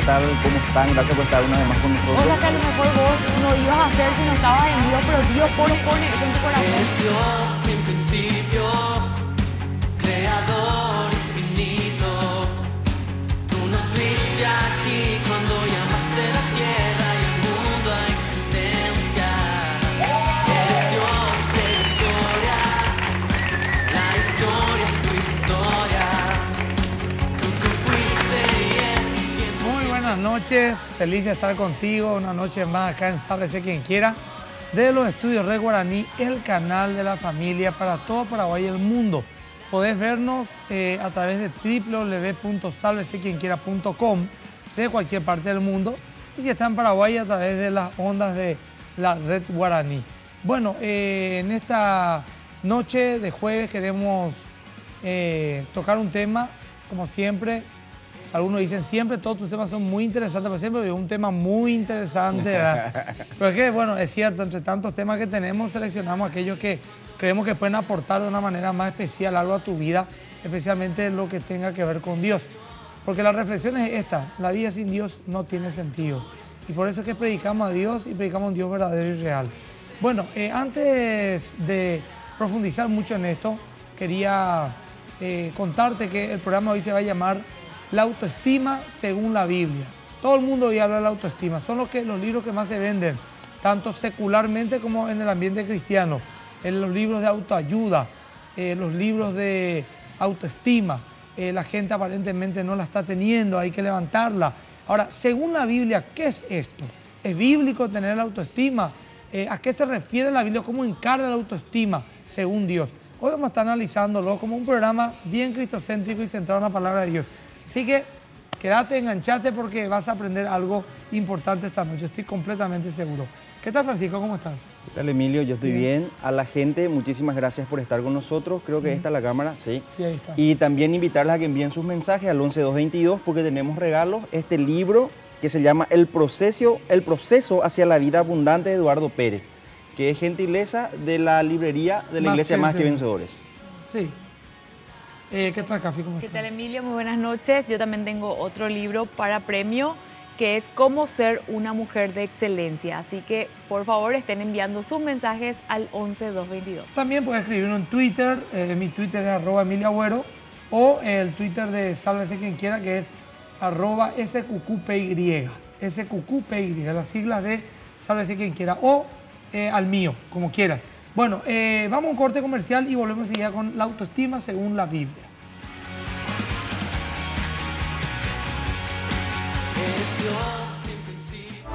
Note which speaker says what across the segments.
Speaker 1: tal? ¿Cómo están? Gracias por estar una vez más con nosotros.
Speaker 2: O sea que a lo mejor vos no ibas a hacer si no estabas en Dios, pero Dios pone eso en tu corazón.
Speaker 3: Es Dios sin principio, creador infinito. Tú nos viste aquí cuando llamaste la tierra y el mundo a existencia. Eres Dios de victoria, la historia es tu historia. Tú fuiste y es quien tú
Speaker 4: Muy buenas noches, feliz de estar contigo una noche más acá en Sálvese Quien Quiera, de los estudios Red Guaraní, el canal de la familia para todo Paraguay y el mundo. Podés vernos a través de www.salvesequienquiera.com de cualquier parte del mundo, y si está en Paraguay a través de las ondas de la Red Guaraní. Bueno, en esta noche de jueves queremos tocar un tema, como siempre. Algunos dicen siempre, todos tus temas son muy interesantes, pero siempre es un tema muy interesante, ¿verdad? Pero es que, bueno, es cierto, entre tantos temas que tenemos, seleccionamos aquellos que creemos que pueden aportar de una manera más especial algo a tu vida, especialmente lo que tenga que ver con Dios. Porque la reflexión es esta: la vida sin Dios no tiene sentido. Y por eso es que predicamos a Dios y predicamos a un Dios verdadero y real. Bueno, antes de profundizar mucho en esto, quería contarte que el programa hoy se va a llamar La autoestima según la Biblia. Todo el mundo hoy habla de la autoestima. Son los libros que más se venden, tanto secularmente como en el ambiente cristiano. En los libros de autoayuda, los libros de autoestima. La gente aparentemente no la está teniendo, hay que levantarla. Ahora, según la Biblia, ¿qué es esto? ¿Es bíblico tener la autoestima? ¿A qué se refiere la Biblia? ¿Cómo encarga la autoestima según Dios? Hoy vamos a estar analizándolo como un programa bien cristocéntrico y centrado en la palabra de Dios. Así que quédate, enganchate, porque vas a aprender algo importante esta noche, estoy completamente seguro. ¿Qué tal, Francisco? ¿Cómo estás?
Speaker 1: ¿Qué tal, Emilio? Yo estoy bien. A la gente, muchísimas gracias por estar con nosotros. Creo que esta es la cámara, sí.
Speaker 4: Sí, ahí está.
Speaker 1: Y también invitarles a que envíen sus mensajes al 11222, porque tenemos regalos. Este libro que se llama El proceso hacia la vida abundante, de Eduardo Pérez, que es gentileza de la librería de la Iglesia Más que Vencedores.
Speaker 4: Sí. ¿Qué tal, Café? ¿Cómo
Speaker 2: ¿Qué
Speaker 4: estás?
Speaker 2: tal, Emilio? Muy buenas noches. Yo también tengo otro libro para premio, que es Cómo ser una mujer de excelencia. Así que, por favor, estén enviando sus mensajes al 11222.
Speaker 4: También puedes escribirlo en Twitter. Mi Twitter es @EmilioAgüero, o el Twitter de Sálvese Quien Quiera, que es @SQQPY. SQQPY, las siglas de Sálvese Quien Quiera, o al mío, como quieras. Bueno, vamos a un corte comercial y volvemos enseguida con la autoestima según la Biblia.
Speaker 3: eres Dios sin principio.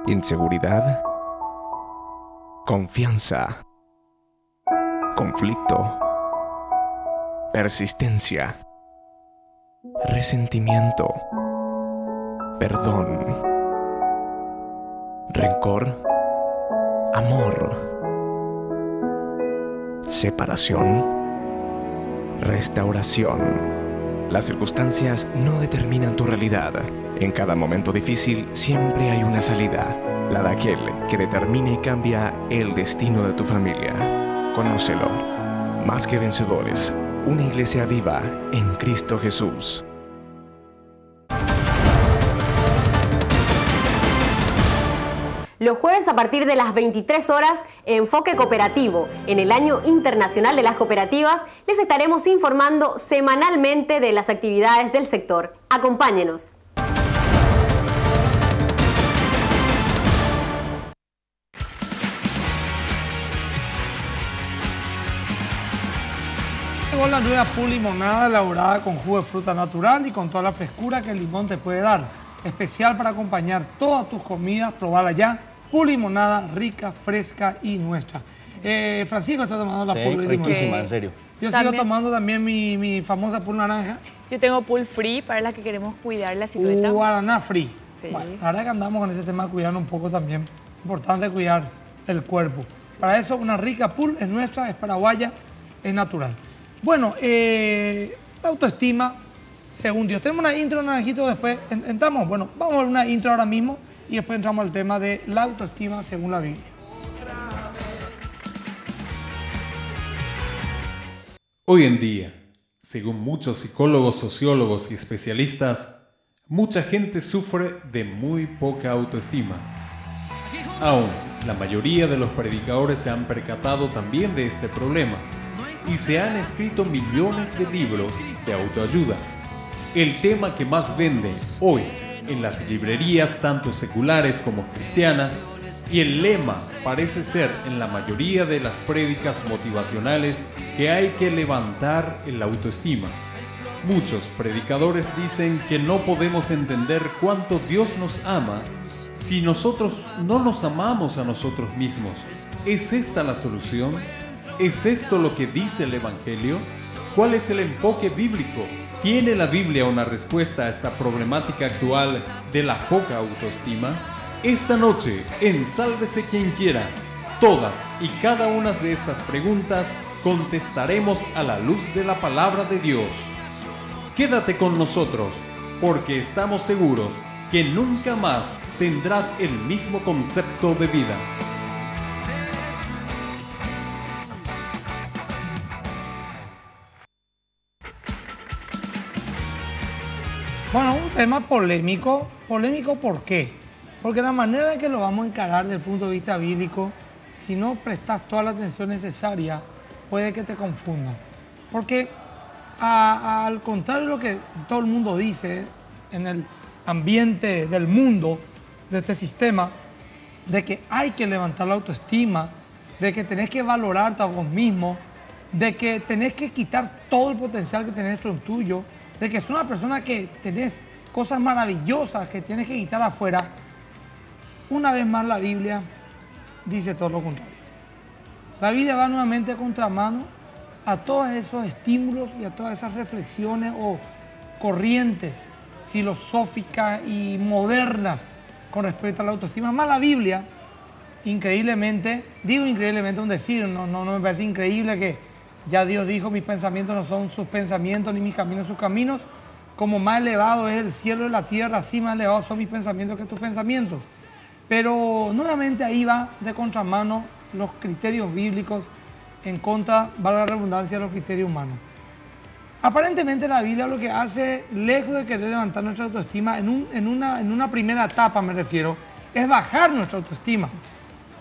Speaker 5: Inseguridad, confianza, conflicto, persistencia, resentimiento, perdón, rencor, amor, separación, restauración. Las circunstancias no determinan tu realidad. En cada momento difícil siempre hay una salida, la de aquel que determina y cambia el destino de tu familia. Conócelo. Más que Vencedores, una iglesia viva en Cristo Jesús.
Speaker 6: Los jueves a partir de las 23 horas, Enfoque Cooperativo. En el Año Internacional de las Cooperativas, les estaremos informando semanalmente de las actividades del sector. Acompáñenos.
Speaker 4: Llegó la nueva Pulimonada elaborada con jugo de fruta natural y con toda la frescura que el limón te puede dar. Especial para acompañar todas tus comidas, probarla ya. Pulimonada rica, fresca y nuestra. Francisco está tomando la
Speaker 1: Sí,
Speaker 4: Puli de limón.
Speaker 1: riquísima, en serio.
Speaker 4: Yo
Speaker 2: También.
Speaker 4: sigo tomando también mi famosa pool naranja.
Speaker 2: Yo tengo pool free para las que queremos cuidar la silueta.
Speaker 4: Guaraná free.
Speaker 2: Sí.
Speaker 4: Bueno, la verdad que andamos con ese tema de cuidar un poco también. Importante cuidar el cuerpo. Para eso una rica pool es nuestra, es paraguaya, es natural. Bueno, la autoestima, según Dios. Tenemos una intro, Naranjito, después entramos. Bueno, vamos a ver una intro ahora mismo y después entramos al tema de la autoestima según la Biblia.
Speaker 7: Hoy en día, según muchos psicólogos, sociólogos y especialistas, mucha gente sufre de muy poca autoestima. Aún, la mayoría de los predicadores se han percatado también de este problema y se han escrito millones de libros de autoayuda. El tema que más vende hoy en las librerías tanto seculares como cristianas, y el lema parece ser en la mayoría de las prédicas motivacionales que hay que levantar el autoestima. Muchos predicadores dicen que no podemos entender cuánto Dios nos ama si nosotros no nos amamos a nosotros mismos. ¿Es esta la solución? ¿Es esto lo que dice el Evangelio? ¿Cuál es el enfoque bíblico? ¿Tiene la Biblia una respuesta a esta problemática actual de la poca autoestima? Esta noche, en Sálvese quien quiera, todas y cada una de estas preguntas contestaremos a la luz de la palabra de Dios. Quédate con nosotros, porque estamos seguros que nunca más tendrás el mismo concepto de vida.
Speaker 4: Bueno, un tema polémico. ¿Polémico por qué? Porque la manera en que lo vamos a encarar desde el punto de vista bíblico, si no prestas toda la atención necesaria, puede que te confunda. Porque al contrario de lo que todo el mundo dice en el ambiente del mundo, de este sistema, de que hay que levantar la autoestima, de que tenés que valorarte a vos mismo, de que tenés que quitar todo el potencial que tenés dentro tuyo, de que es una persona que tenés cosas maravillosas que tienes que quitar afuera. Una vez más la Biblia dice todo lo contrario. La Biblia va nuevamente a contramano a todos esos estímulos y a todas esas reflexiones o corrientes filosóficas y modernas con respecto a la autoestima. Más la Biblia, increíblemente, digo increíblemente un decir, no me parece increíble que ya Dios dijo, mis pensamientos no son sus pensamientos, ni mis caminos sus caminos. Como más elevado es el cielo y la tierra, así más elevados son mis pensamientos que tus pensamientos. Pero nuevamente ahí va de contramano los criterios bíblicos en contra, valga la redundancia, de los criterios humanos. Aparentemente la Biblia lo que hace, lejos de querer levantar nuestra autoestima, en una primera etapa me refiero, es bajar nuestra autoestima,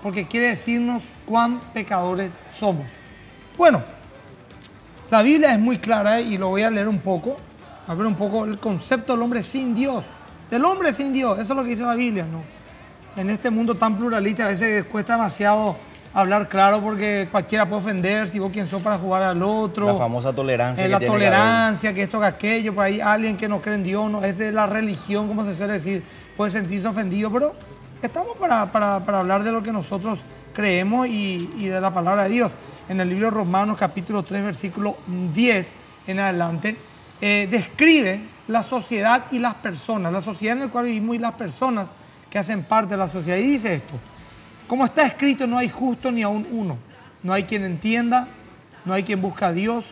Speaker 4: porque quiere decirnos cuán pecadores somos. Bueno, la Biblia es muy clara y lo voy a leer un poco, a ver un poco el concepto del hombre sin Dios, del hombre sin Dios, eso es lo que dice la Biblia, ¿no? En este mundo tan pluralista a veces cuesta demasiado hablar claro porque cualquiera puede ofender, si vos quién sos para jugar al otro.
Speaker 1: La famosa tolerancia.
Speaker 4: La tolerancia, que esto, que aquello, por ahí alguien que no cree en Dios, no, es de la religión, como se suele decir, puede sentirse ofendido, pero estamos para hablar de lo que nosotros creemos y de la palabra de Dios. En el libro de Romanos, capítulo 3, versículo 10 en adelante, describe la sociedad y las personas, la sociedad en la cual vivimos y las personas que hacen parte de la sociedad. Y dice esto: como está escrito, no hay justo ni aun uno, no hay quien entienda, no hay quien busque a Dios,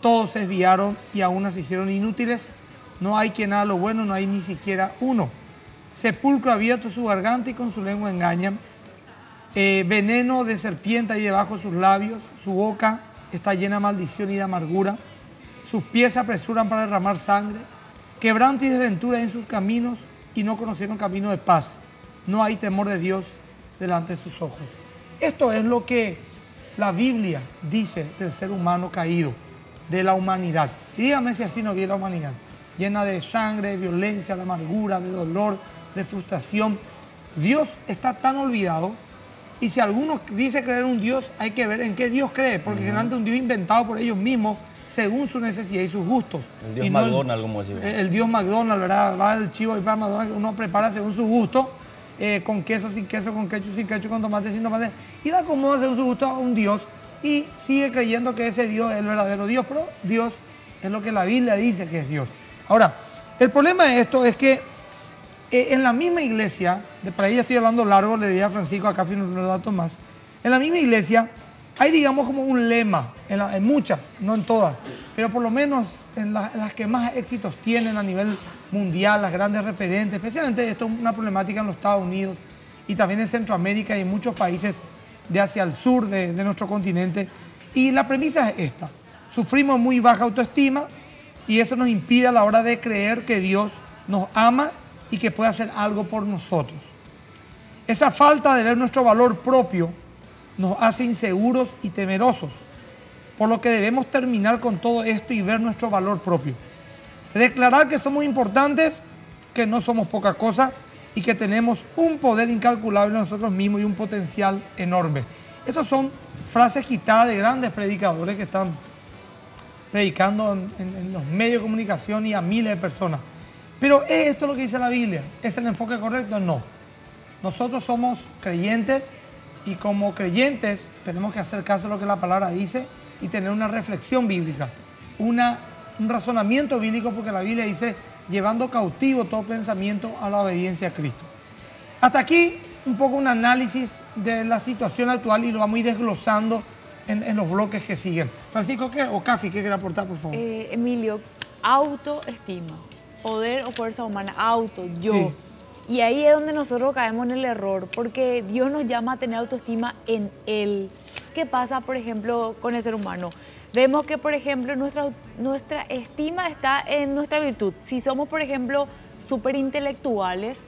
Speaker 4: todos se desviaron y aún se hicieron inútiles, no hay quien haga lo bueno, no hay ni siquiera uno. Sepulcro abierto su garganta y con su lengua engañan, veneno de serpiente hay debajo de sus labios, su boca está llena de maldición y de amargura, sus pies se apresuran para derramar sangre, quebranto y desventura en sus caminos, y no conocieron camino de paz. No hay temor de Dios delante de sus ojos. Esto es lo que la Biblia dice del ser humano caído, de la humanidad. Y dígame si así no viene la humanidad, llena de sangre, de violencia, de amargura, de dolor, de frustración. Dios está tan olvidado, y si alguno dice creer en un Dios, hay que ver en qué Dios cree, porque generalmente un Dios inventado por ellos mismos, según su necesidad y sus gustos.
Speaker 1: El Dios McDonald's, como decimos.
Speaker 4: El Dios McDonald's, ¿verdad? Va el chivo y para McDonald's, uno prepara según su gusto, con queso, sin queso, con ketchup, sin ketchup, con tomate, sin tomate, y le acomoda según su gusto a un Dios y sigue creyendo que ese Dios es el verdadero Dios, pero Dios es lo que la Biblia dice que es Dios. Ahora, el problema de esto es que en la misma iglesia, para ahí ya estoy hablando largo, le di a Francisco acá unos datos más, en la misma iglesia hay, digamos, como un lema, en muchas, no en todas, pero por lo menos en las que más éxitos tienen a nivel mundial, las grandes referentes, especialmente esto es una problemática en los Estados Unidos y también en Centroamérica y en muchos países de hacia el sur de nuestro continente. Y la premisa es esta: sufrimos muy baja autoestima y eso nos impide a la hora de creer que Dios nos ama y que puede hacer algo por nosotros. Esa falta de ver nuestro valor propio nos hace inseguros y temerosos, por lo que debemos terminar con todo esto y ver nuestro valor propio. Declarar que somos importantes, que no somos poca cosa y que tenemos un poder incalculable en nosotros mismos y un potencial enorme. Estas son frases quitadas de grandes predicadores que están predicando en los medios de comunicación y a miles de personas. Pero ¿es esto lo que dice la Biblia? ¿Es el enfoque correcto? No. Nosotros somos creyentes y como creyentes tenemos que hacer caso a lo que la palabra dice y tener una reflexión bíblica, un razonamiento bíblico, porque la Biblia dice llevando cautivo todo pensamiento a la obediencia a Cristo. Hasta aquí un poco un análisis de la situación actual y lo vamos a ir desglosando en los bloques que siguen. Francisco, o Cafi, ¿qué quiere aportar, por favor?
Speaker 2: Emilio, autoestima, poder o fuerza humana, yo.
Speaker 4: Sí.
Speaker 2: Y ahí es donde nosotros caemos en el error, porque Dios nos llama a tener autoestima en Él. ¿Qué pasa, por ejemplo, con el ser humano? Vemos que, por ejemplo, nuestra estima está en nuestra virtud. Si somos, por ejemplo, súper intelectuales,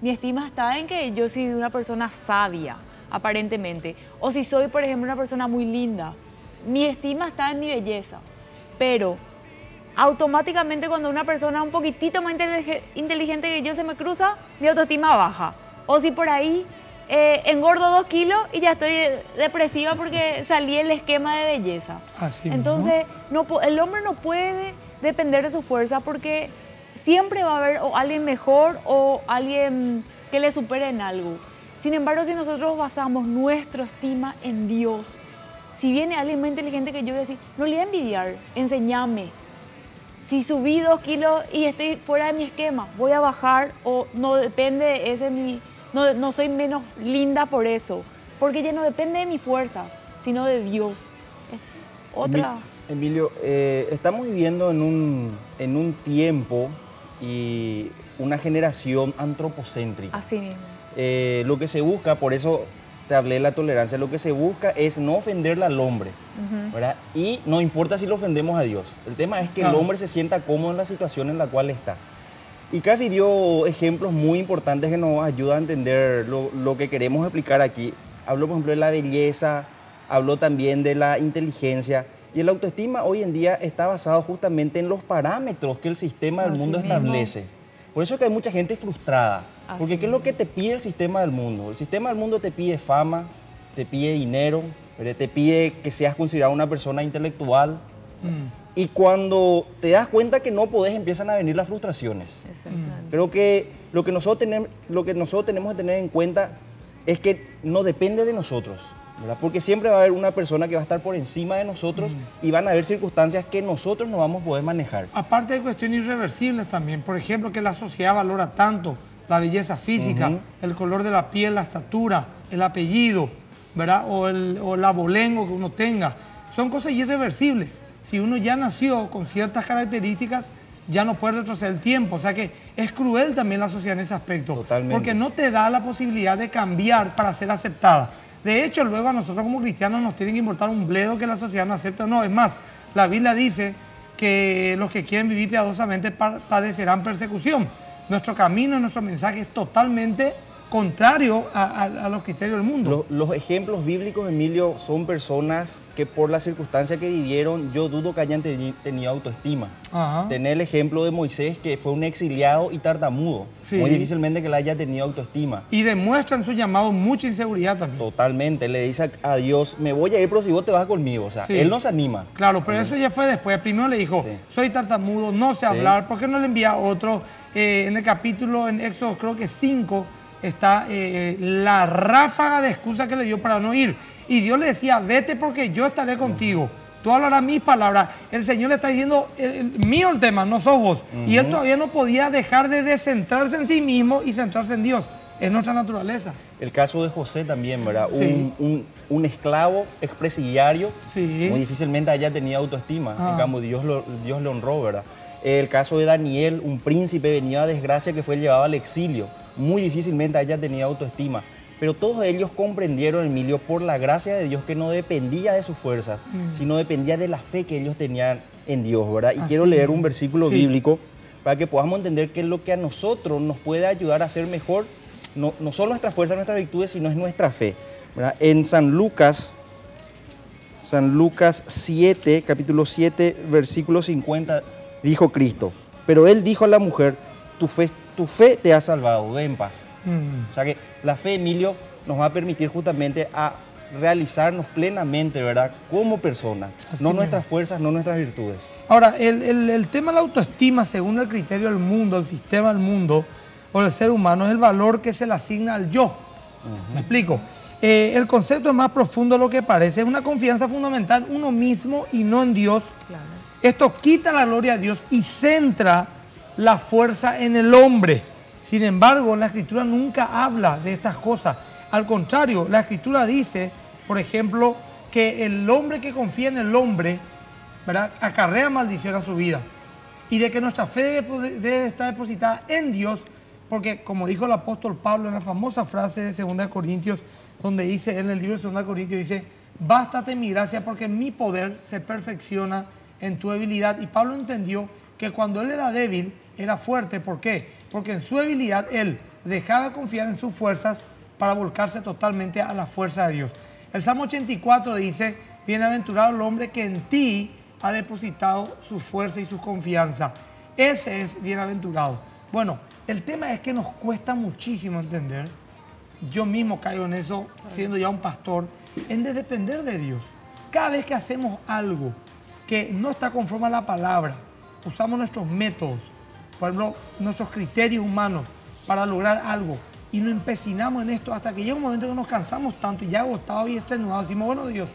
Speaker 2: mi estima está en que yo soy una persona sabia, aparentemente. O si soy, por ejemplo, una persona muy linda, mi estima está en mi belleza. Pero automáticamente cuando una persona un poquitito más inteligente que yo se me cruza, mi autoestima baja. O si por ahí engordo 2 kilos y ya estoy depresiva porque salí el esquema de belleza.
Speaker 4: Así
Speaker 2: Entonces, el hombre no puede depender de su fuerza porque siempre va a haber o alguien mejor o alguien que le supere en algo. Sin embargo, si nosotros basamos nuestra estima en Dios, si viene alguien más inteligente que yo, voy a decir, no le voy a envidiar, enséñame. Si subí 2 kilos y estoy fuera de mi esquema, voy a bajar o no depende de ese no soy menos linda por eso, porque ya no depende de mi fuerza, sino de Dios. Es otra.
Speaker 1: Emilio, estamos viviendo en un tiempo y una generación antropocéntrica.
Speaker 2: Así mismo.
Speaker 1: Lo que se busca, por eso te hablé de la tolerancia, lo que se busca es no ofenderle al hombre, ¿verdad? Y no importa si lo ofendemos a Dios. El tema es que el hombre se sienta cómodo en la situación en la cual está. Y Cafi dio ejemplos muy importantes que nos ayudan a entender lo que queremos explicar aquí. Habló, por ejemplo, de la belleza, habló también de la inteligencia. Y el autoestima hoy en día está basado justamente en los parámetros que el sistema del mundo establece. Por eso es que hay mucha gente frustrada. Porque ¿qué es lo que te pide el sistema del mundo? El sistema del mundo te pide fama, te pide dinero, te pide que seas considerado una persona intelectual. Y cuando te das cuenta que no podés, empiezan a venir las frustraciones.
Speaker 2: Exactamente.
Speaker 1: Creo que lo que nosotros tenemos que tener en cuenta es que no depende de nosotros, ¿verdad? Porque siempre va a haber una persona que va a estar por encima de nosotros y van a haber circunstancias que nosotros no vamos a poder manejar.
Speaker 4: Aparte de cuestiones irreversibles también, por ejemplo, que la sociedad valora tanto la belleza física, el color de la piel, la estatura, el apellido, ¿verdad? O el abolengo que uno tenga. Son cosas irreversibles. Si uno ya nació con ciertas características, ya no puede retroceder el tiempo. O sea que es cruel también la sociedad en ese aspecto.
Speaker 1: Totalmente.
Speaker 4: Porque no te da la posibilidad de cambiar para ser aceptada. De hecho, luego a nosotros como cristianos nos tiene que importar un bledo que la sociedad no acepta o no. Es más, la Biblia dice que los que quieren vivir piadosamente padecerán persecución. Nuestro camino, nuestro mensaje es totalmente contrario a los criterios del mundo.
Speaker 1: Los ejemplos bíblicos, Emilio, son personas que por la circunstancia que vivieron, yo dudo que hayan tenido autoestima. Tener el ejemplo de Moisés, que fue un exiliado y tartamudo.
Speaker 4: Sí.
Speaker 1: Muy difícilmente que le haya tenido autoestima.
Speaker 4: Y demuestra en su llamado mucha inseguridad también.
Speaker 1: Totalmente. Le dice a Dios, me voy a ir, pero si vos te vas conmigo. O sea,
Speaker 4: Sí.
Speaker 1: él no se anima.
Speaker 4: Claro, pero eso ya fue después. Primero le dijo, soy tartamudo, no sé hablar, ¿por qué no le envía a otro? En el capítulo, en Éxodo creo que 5, está la ráfaga de excusa que le dio para no ir. Y Dios le decía, vete porque yo estaré contigo. Tú hablarás mis palabras. El Señor le está diciendo, mío el tema, no sos vos. Y él todavía no podía dejar de descentrarse en sí mismo y centrarse en Dios. Es nuestra naturaleza.
Speaker 1: El caso de José también, ¿verdad?
Speaker 4: Sí.
Speaker 1: Un esclavo expresidiario,
Speaker 4: Sí.
Speaker 1: muy difícilmente haya tenía autoestima. En cambio, Dios le honró, ¿verdad? El caso de Daniel, un príncipe venido a desgracia que fue llevado al exilio. Muy difícilmente haya tenido autoestima. Pero todos ellos comprendieron, Emilio, por la gracia de Dios, que no dependía de sus fuerzas, sino dependía de la fe que ellos tenían en Dios, ¿verdad? Y
Speaker 4: Así
Speaker 1: quiero leer
Speaker 4: es.
Speaker 1: un versículo
Speaker 4: Sí.
Speaker 1: bíblico para que podamos entender que es lo que a nosotros nos puede ayudar a ser mejor, no solo nuestra fuerza, nuestras virtudes, sino es nuestra fe, ¿verdad? En San Lucas 7, capítulo 7, versículo 50, dijo Cristo, pero Él dijo a la mujer, tu fe te ha salvado, ve en paz. O sea que la fe, Emilio, nos va a permitir justamente a realizarnos plenamente, ¿verdad? Como personas,
Speaker 4: Así
Speaker 1: no
Speaker 4: mismo.
Speaker 1: nuestras fuerzas, no nuestras virtudes.
Speaker 4: Ahora, el tema de la autoestima, según el criterio del mundo, el sistema del mundo o del ser humano, es el valor que se le asigna al yo. ¿Me explico? El concepto es más profundo de lo que parece. Es una confianza fundamental en uno mismo y no en Dios.
Speaker 2: Claro.
Speaker 4: Esto quita la gloria a Dios y centra la fuerza en el hombre. Sin embargo, la Escritura nunca habla de estas cosas. Al contrario, la Escritura dice, por ejemplo, que el hombre que confía en el hombre, ¿verdad?, acarrea maldición a su vida. Y de que nuestra fe debe estar depositada en Dios, porque como dijo el apóstol Pablo en la famosa frase de 2 Corintios, donde dice, en el libro de 2 Corintios, dice, bástate mi gracia porque mi poder se perfecciona en tu debilidad. Y Pablo entendió que cuando él era débil, era fuerte. ¿Por qué? Porque en su debilidad él dejaba de confiar en sus fuerzas para volcarse totalmente a la fuerza de Dios. El Salmo 84 dice, bienaventurado el hombre que en ti ha depositado su fuerza y su confianza. Ese es bienaventurado. Bueno, el tema es que nos cuesta muchísimo entender. Yo mismo caigo en eso, siendo ya un pastor, en de depender de Dios. Cada vez que hacemos algo que no está conforme a la palabra, usamos nuestros métodos, por ejemplo, nuestros criterios humanos para lograr algo y nos empecinamos en esto hasta que llega un momento que nos cansamos tanto y ya agotados y extenuados, decimos, bueno, Dios,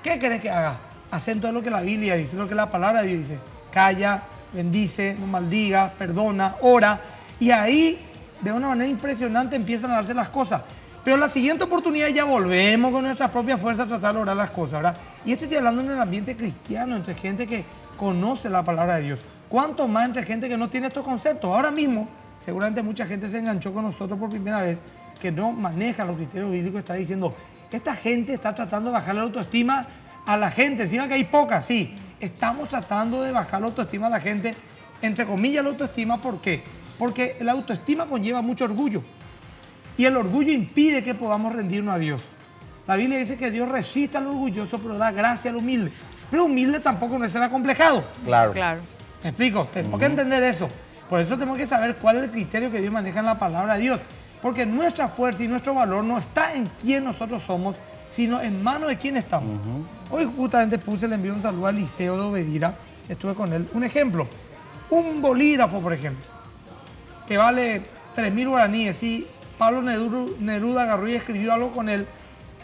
Speaker 4: ¿qué querés que haga? Hacen todo lo que la Biblia dice, lo que la palabra de Dios dice. Calla, bendice, no maldiga, perdona, ora. Y ahí, de una manera impresionante, empiezan a darse las cosas. Pero la siguiente oportunidad ya volvemos con nuestras propias fuerzas a tratar de lograr las cosas, ¿verdad? Y esto estoy hablando en el ambiente cristiano, entre gente que conoce la palabra de Dios. ¿Cuánto más entre gente que no tiene estos conceptos? Ahora mismo, seguramente mucha gente se enganchó con nosotros por primera vez, que no maneja los criterios bíblicos, está diciendo, esta gente está tratando de bajar la autoestima a la gente, encima que hay poca, sí. Estamos tratando de bajar la autoestima a la gente, entre comillas la autoestima, ¿por qué? Porque la autoestima conlleva mucho orgullo. Y el orgullo impide que podamos rendirnos a Dios. La Biblia dice que Dios resiste al orgulloso, pero da gracia al humilde. Pero humilde tampoco no es ser acomplejado.
Speaker 1: Claro.
Speaker 2: Claro.
Speaker 4: ¿Me explico? Tenemos que entender eso. Por eso tenemos que saber cuál es el criterio que Dios maneja en la palabra de Dios. Porque nuestra fuerza y nuestro valor no está en quién nosotros somos, sino en manos de quién estamos. Hoy justamente le envié un saludo a Eliseo de Obedira, estuve con él. Un ejemplo, un bolígrafo, por ejemplo, que vale 3.000 guaraníes. Si Pablo Neruda agarró y escribió algo con él,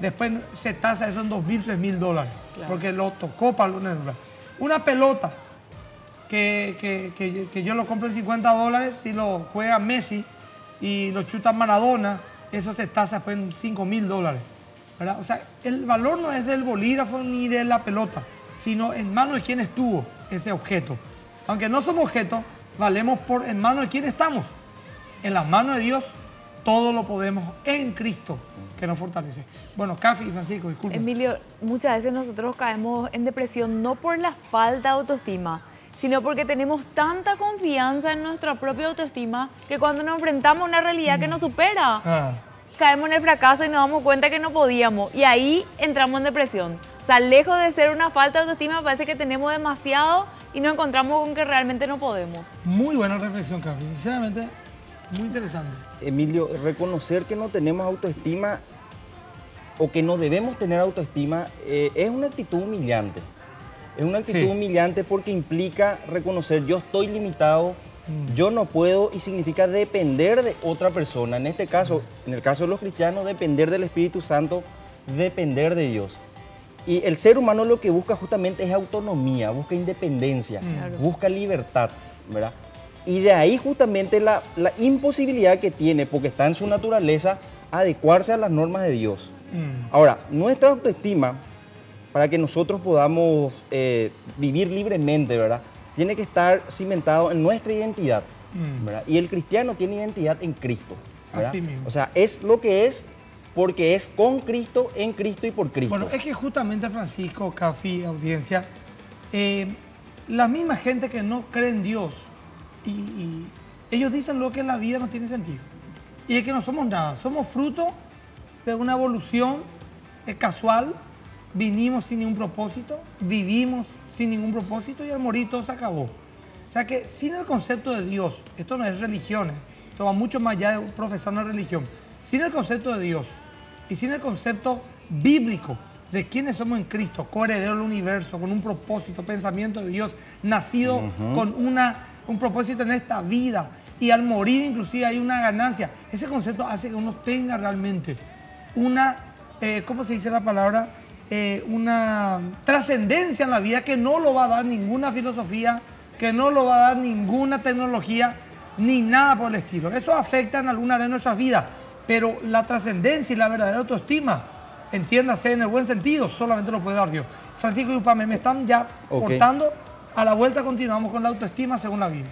Speaker 4: después se tasa eso en 2.000, 3.000 dólares,
Speaker 2: Claro.
Speaker 4: porque lo tocó Pablo Neruda. Una pelota que yo lo compro en 50 dólares, si lo juega Messi y lo chuta Maradona, eso se tasa después en 5.000 dólares. ¿Verdad? O sea, el valor no es del bolígrafo ni de la pelota, sino en manos de quién estuvo ese objeto. Aunque no somos objetos, valemos en manos de quién estamos. En las manos de Dios, todo lo podemos en Cristo, que nos fortalece. Bueno, Cafi y Francisco, disculpen.
Speaker 2: Emilio, muchas veces nosotros caemos en depresión no por la falta de autoestima, sino porque tenemos tanta confianza en nuestra propia autoestima que cuando nos enfrentamos a una realidad que nos supera, caemos en el fracaso y nos damos cuenta que no podíamos. Y ahí entramos en depresión. O sea, lejos de ser una falta de autoestima, parece que tenemos demasiado y nos encontramos con que realmente no podemos.
Speaker 4: Muy buena reflexión, Cafi. Sinceramente, muy interesante.
Speaker 1: Emilio, reconocer que no tenemos autoestima o que no debemos tener autoestima es una actitud humillante. Es una actitud humillante porque implica reconocer yo estoy limitado, Yo no puedo y significa depender de otra persona. En este caso, en el caso de los cristianos, depender del Espíritu Santo, depender de Dios. Y el ser humano lo que busca justamente es autonomía, busca independencia, busca libertad, ¿verdad? Y de ahí justamente la imposibilidad que tiene, porque está en su naturaleza, adecuarse a las normas de Dios. Ahora, nuestra autoestima, para que nosotros podamos vivir libremente, ¿verdad?, tiene que estar cimentado en nuestra identidad, ¿verdad? Y el cristiano tiene identidad en Cristo, ¿verdad?
Speaker 4: Así mismo.
Speaker 1: O sea, es lo que es porque es con Cristo, en Cristo y por Cristo.
Speaker 4: Bueno, es que justamente, Francisco, Cafi, audiencia, la misma gente que no cree en Dios, y ellos dicen lo que en la vida no tiene sentido. Y es que no somos nada, somos fruto de una evolución casual, vinimos sin ningún propósito, vivimos sin ningún propósito y al morir todo se acabó. O sea que sin el concepto de Dios, esto no es religión, esto va mucho más allá de profesar una religión, sin el concepto de Dios y sin el concepto bíblico de quiénes somos en Cristo, coheredero del universo, con un propósito, pensamiento de Dios, nacido con un propósito en esta vida, y al morir inclusive hay una ganancia. Ese concepto hace que uno tenga realmente una, ¿cómo se dice la palabra? Una trascendencia en la vida que no lo va a dar ninguna filosofía, que no lo va a dar ninguna tecnología, ni nada por el estilo. Eso afecta en alguna área de nuestras vidas, pero la trascendencia y la verdadera autoestima, entiéndase en el buen sentido, solamente lo puede dar Dios. Francisco y Upame, me están ya cortando. A la vuelta continuamos con la autoestima según la Biblia.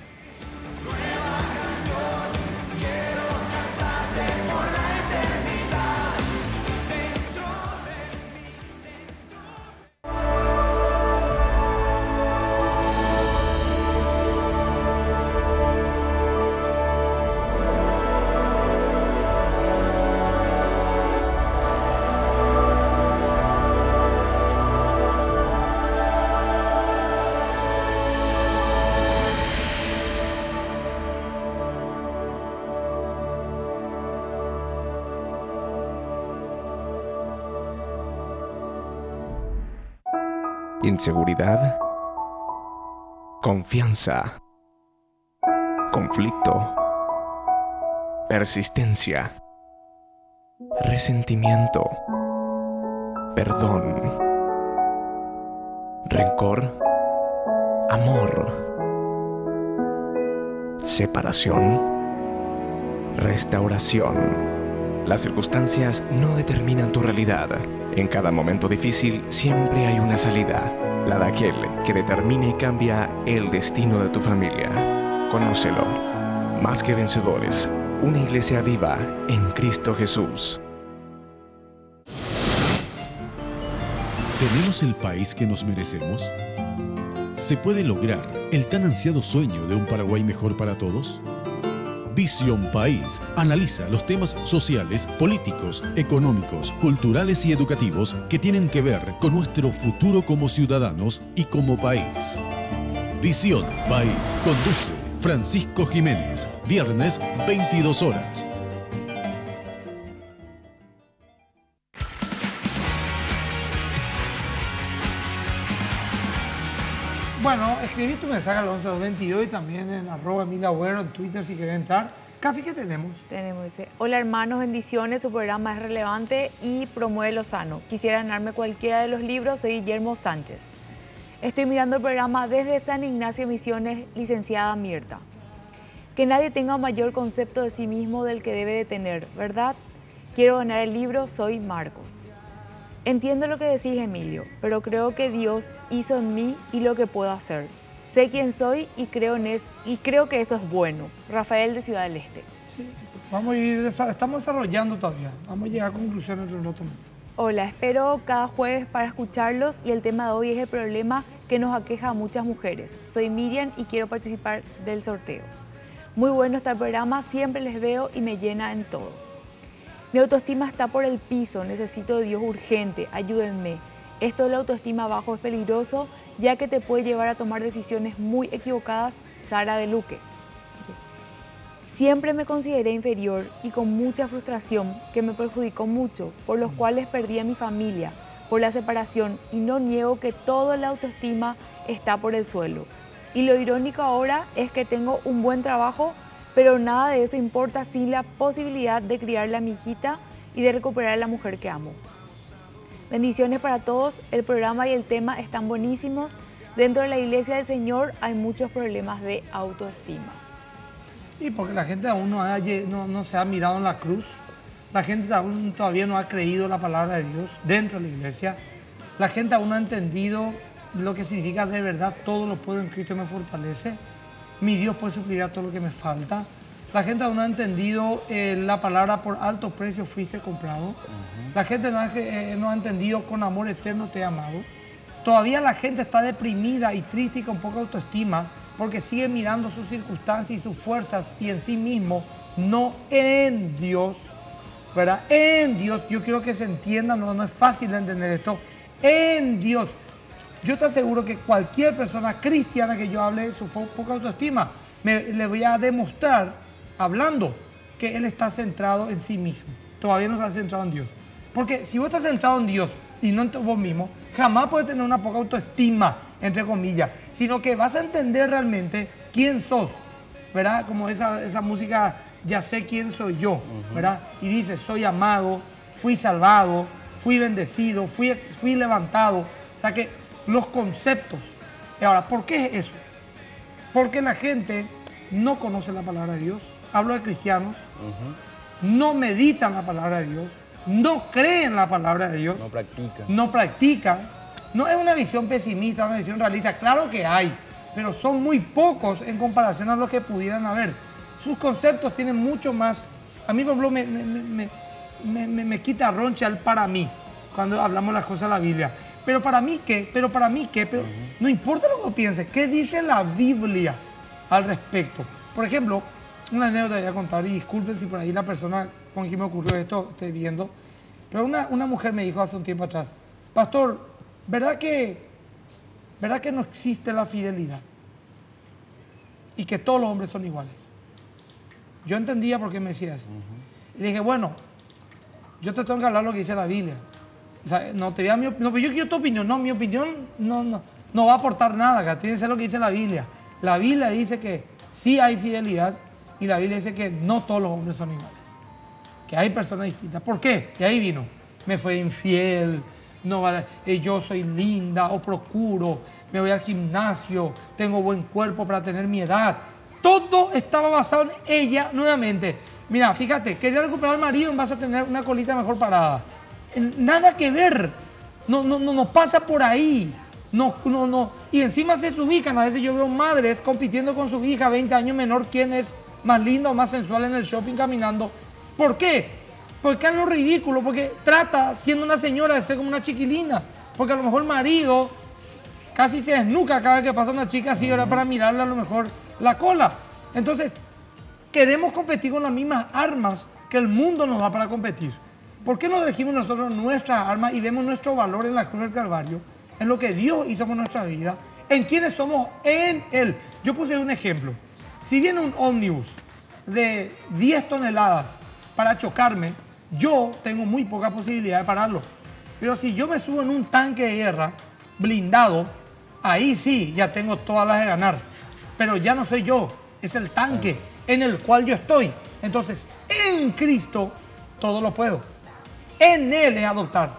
Speaker 5: Inseguridad, confianza, conflicto, persistencia, resentimiento, perdón, rencor, amor, separación, restauración. Las circunstancias no determinan tu realidad. En cada momento difícil siempre hay una salida, la de aquel que determina y cambia el destino de tu familia. Conócelo. Más que vencedores, una iglesia viva en Cristo Jesús.
Speaker 8: ¿Tenemos el país que nos merecemos? ¿Se puede lograr el tan ansiado sueño de un Paraguay mejor para todos? Visión País analiza los temas sociales, políticos, económicos, culturales y educativos que tienen que ver con nuestro futuro como ciudadanos y como país. Visión País conduce Francisco Jiménez, viernes 22 horas.
Speaker 4: Bueno, escribí tu mensaje al 11222 y también en @milagüero en Twitter si quieren entrar. Cafi, ¿qué tenemos?
Speaker 2: Tenemos, dice, hola hermanos, bendiciones, su programa es relevante y promueve lo sano. Quisiera ganarme cualquiera de los libros, soy Guillermo Sánchez. Estoy mirando el programa desde San Ignacio Misiones, licenciada Mirta. Que nadie tenga mayor concepto de sí mismo del que debe de tener, ¿verdad? Quiero ganar el libro, soy Marcos. Entiendo lo que decís, Emilio, pero creo que Dios hizo en mí y lo que puedo hacer. Sé quién soy y creo que eso es bueno. Rafael de Ciudad del Este.
Speaker 4: Sí, vamos a ir, estamos desarrollando todavía. Vamos a llegar a conclusiones dentro de un rato más.
Speaker 2: Hola, espero cada jueves para escucharlos y el tema de hoy es el problema que nos aqueja a muchas mujeres. Soy Miriam y quiero participar del sorteo. Muy bueno está el programa, siempre les veo y me llena en todo. Mi autoestima está por el piso, necesito de Dios urgente, ayúdenme. Esto de la autoestima bajo es peligroso, ya que te puede llevar a tomar decisiones muy equivocadas. Sara de Luque. Siempre me consideré inferior y con mucha frustración que me perjudicó mucho, por los cuales perdí a mi familia, por la separación, y no niego que toda la autoestima está por el suelo. Y lo irónico ahora es que tengo un buen trabajo, pero nada de eso importa sin la posibilidad de criarle a mi hijita y de recuperar a la mujer que amo. Bendiciones para todos, el programa y el tema están buenísimos. Dentro de la Iglesia del Señor hay muchos problemas de autoestima.
Speaker 4: Y porque la gente aún no se ha mirado en la cruz, la gente aún todavía no ha creído la palabra de Dios dentro de la iglesia, la gente aún no ha entendido lo que significa de verdad todo lo puedo en Cristo me fortalece, mi Dios puede suplir todo lo que me falta. La gente aún no ha entendido la palabra por alto precio fuiste comprado. La gente no ha entendido con amor eterno te he amado. Todavía la gente está deprimida y triste y con poca autoestima porque sigue mirando sus circunstancias y sus fuerzas y en sí mismo, no en Dios, ¿verdad? En Dios, yo quiero que se entienda, no es fácil de entender esto, en Dios. Yo te aseguro que cualquier persona cristiana que yo hable de su poca autoestima, le voy a demostrar, hablando, que él está centrado en sí mismo. Todavía no está centrado en Dios. Porque si vos estás centrado en Dios y no en vos mismo, jamás puedes tener una poca autoestima, entre comillas, sino que vas a entender realmente quién sos, ¿verdad? Como esa música, ya sé quién soy yo, ¿verdad? Y dice, soy amado, fui salvado, fui bendecido, fui levantado. O sea que los conceptos. Y ahora, ¿por qué es eso? Porque la gente no conoce la palabra de Dios. Hablo de cristianos, no meditan la palabra de Dios, no creen la palabra de Dios, no practican. No es una visión pesimista, una visión realista. Claro que hay, pero son muy pocos en comparación a los que pudieran haber. Sus conceptos tienen mucho más. A mí, por ejemplo, me quita roncha el para mí cuando hablamos las cosas de la Biblia. Pero para mí, ¿qué? Pero para mí, ¿qué? Pero no importa lo que piense. ¿Qué dice la Biblia al respecto? Por ejemplo, una anécdota voy a contar, y disculpen si por ahí la persona con quien me ocurrió esto esté viendo, pero una mujer me dijo hace un tiempo atrás, pastor, ¿verdad que no existe la fidelidad? Y que todos los hombres son iguales. Yo entendía por qué me decía eso. Y le dije, bueno, yo te tengo que hablar lo que dice la Biblia. O sea, no te voy a yo quiero tu opinión. No, mi opinión no va a aportar nada, que tiene que ser lo que dice la Biblia. La Biblia dice que sí hay fidelidad y la Biblia dice que no todos los hombres son iguales. Que hay personas distintas. ¿Por qué? Y ahí vino. Me fue infiel, yo soy linda o procuro, me voy al gimnasio, tengo buen cuerpo para tener mi edad. Todo estaba basado en ella nuevamente. Mira, fíjate, quería recuperar al marido en base a tener una colita mejor parada. Nada que ver. No pasa por ahí. No. Y encima se ubican. A veces yo veo madres compitiendo con su hija 20 años menor, quién es más linda o más sensual en el shopping caminando. ¿Por qué? Porque es lo ridículo, porque trata, siendo una señora, de ser como una chiquilina. Porque a lo mejor el marido casi se desnuca cada vez que pasa una chica así, ¿verdad? Para mirarle a lo mejor la cola. Entonces, queremos competir con las mismas armas que el mundo nos da para competir. ¿Por qué no elegimos nosotros nuestras armas y vemos nuestro valor en la cruz del Calvario, en lo que Dios hizo con nuestra vida, en quienes somos en Él? Yo puse un ejemplo. Si viene un ómnibus de 10 toneladas para chocarme, yo tengo muy poca posibilidad de pararlo. Pero si yo me subo en un tanque de guerra blindado, ahí sí ya tengo todas las de ganar. Pero ya no soy yo, es el tanque en el cual yo estoy. Entonces, en Cristo todo lo puedo. En Él es adoptar.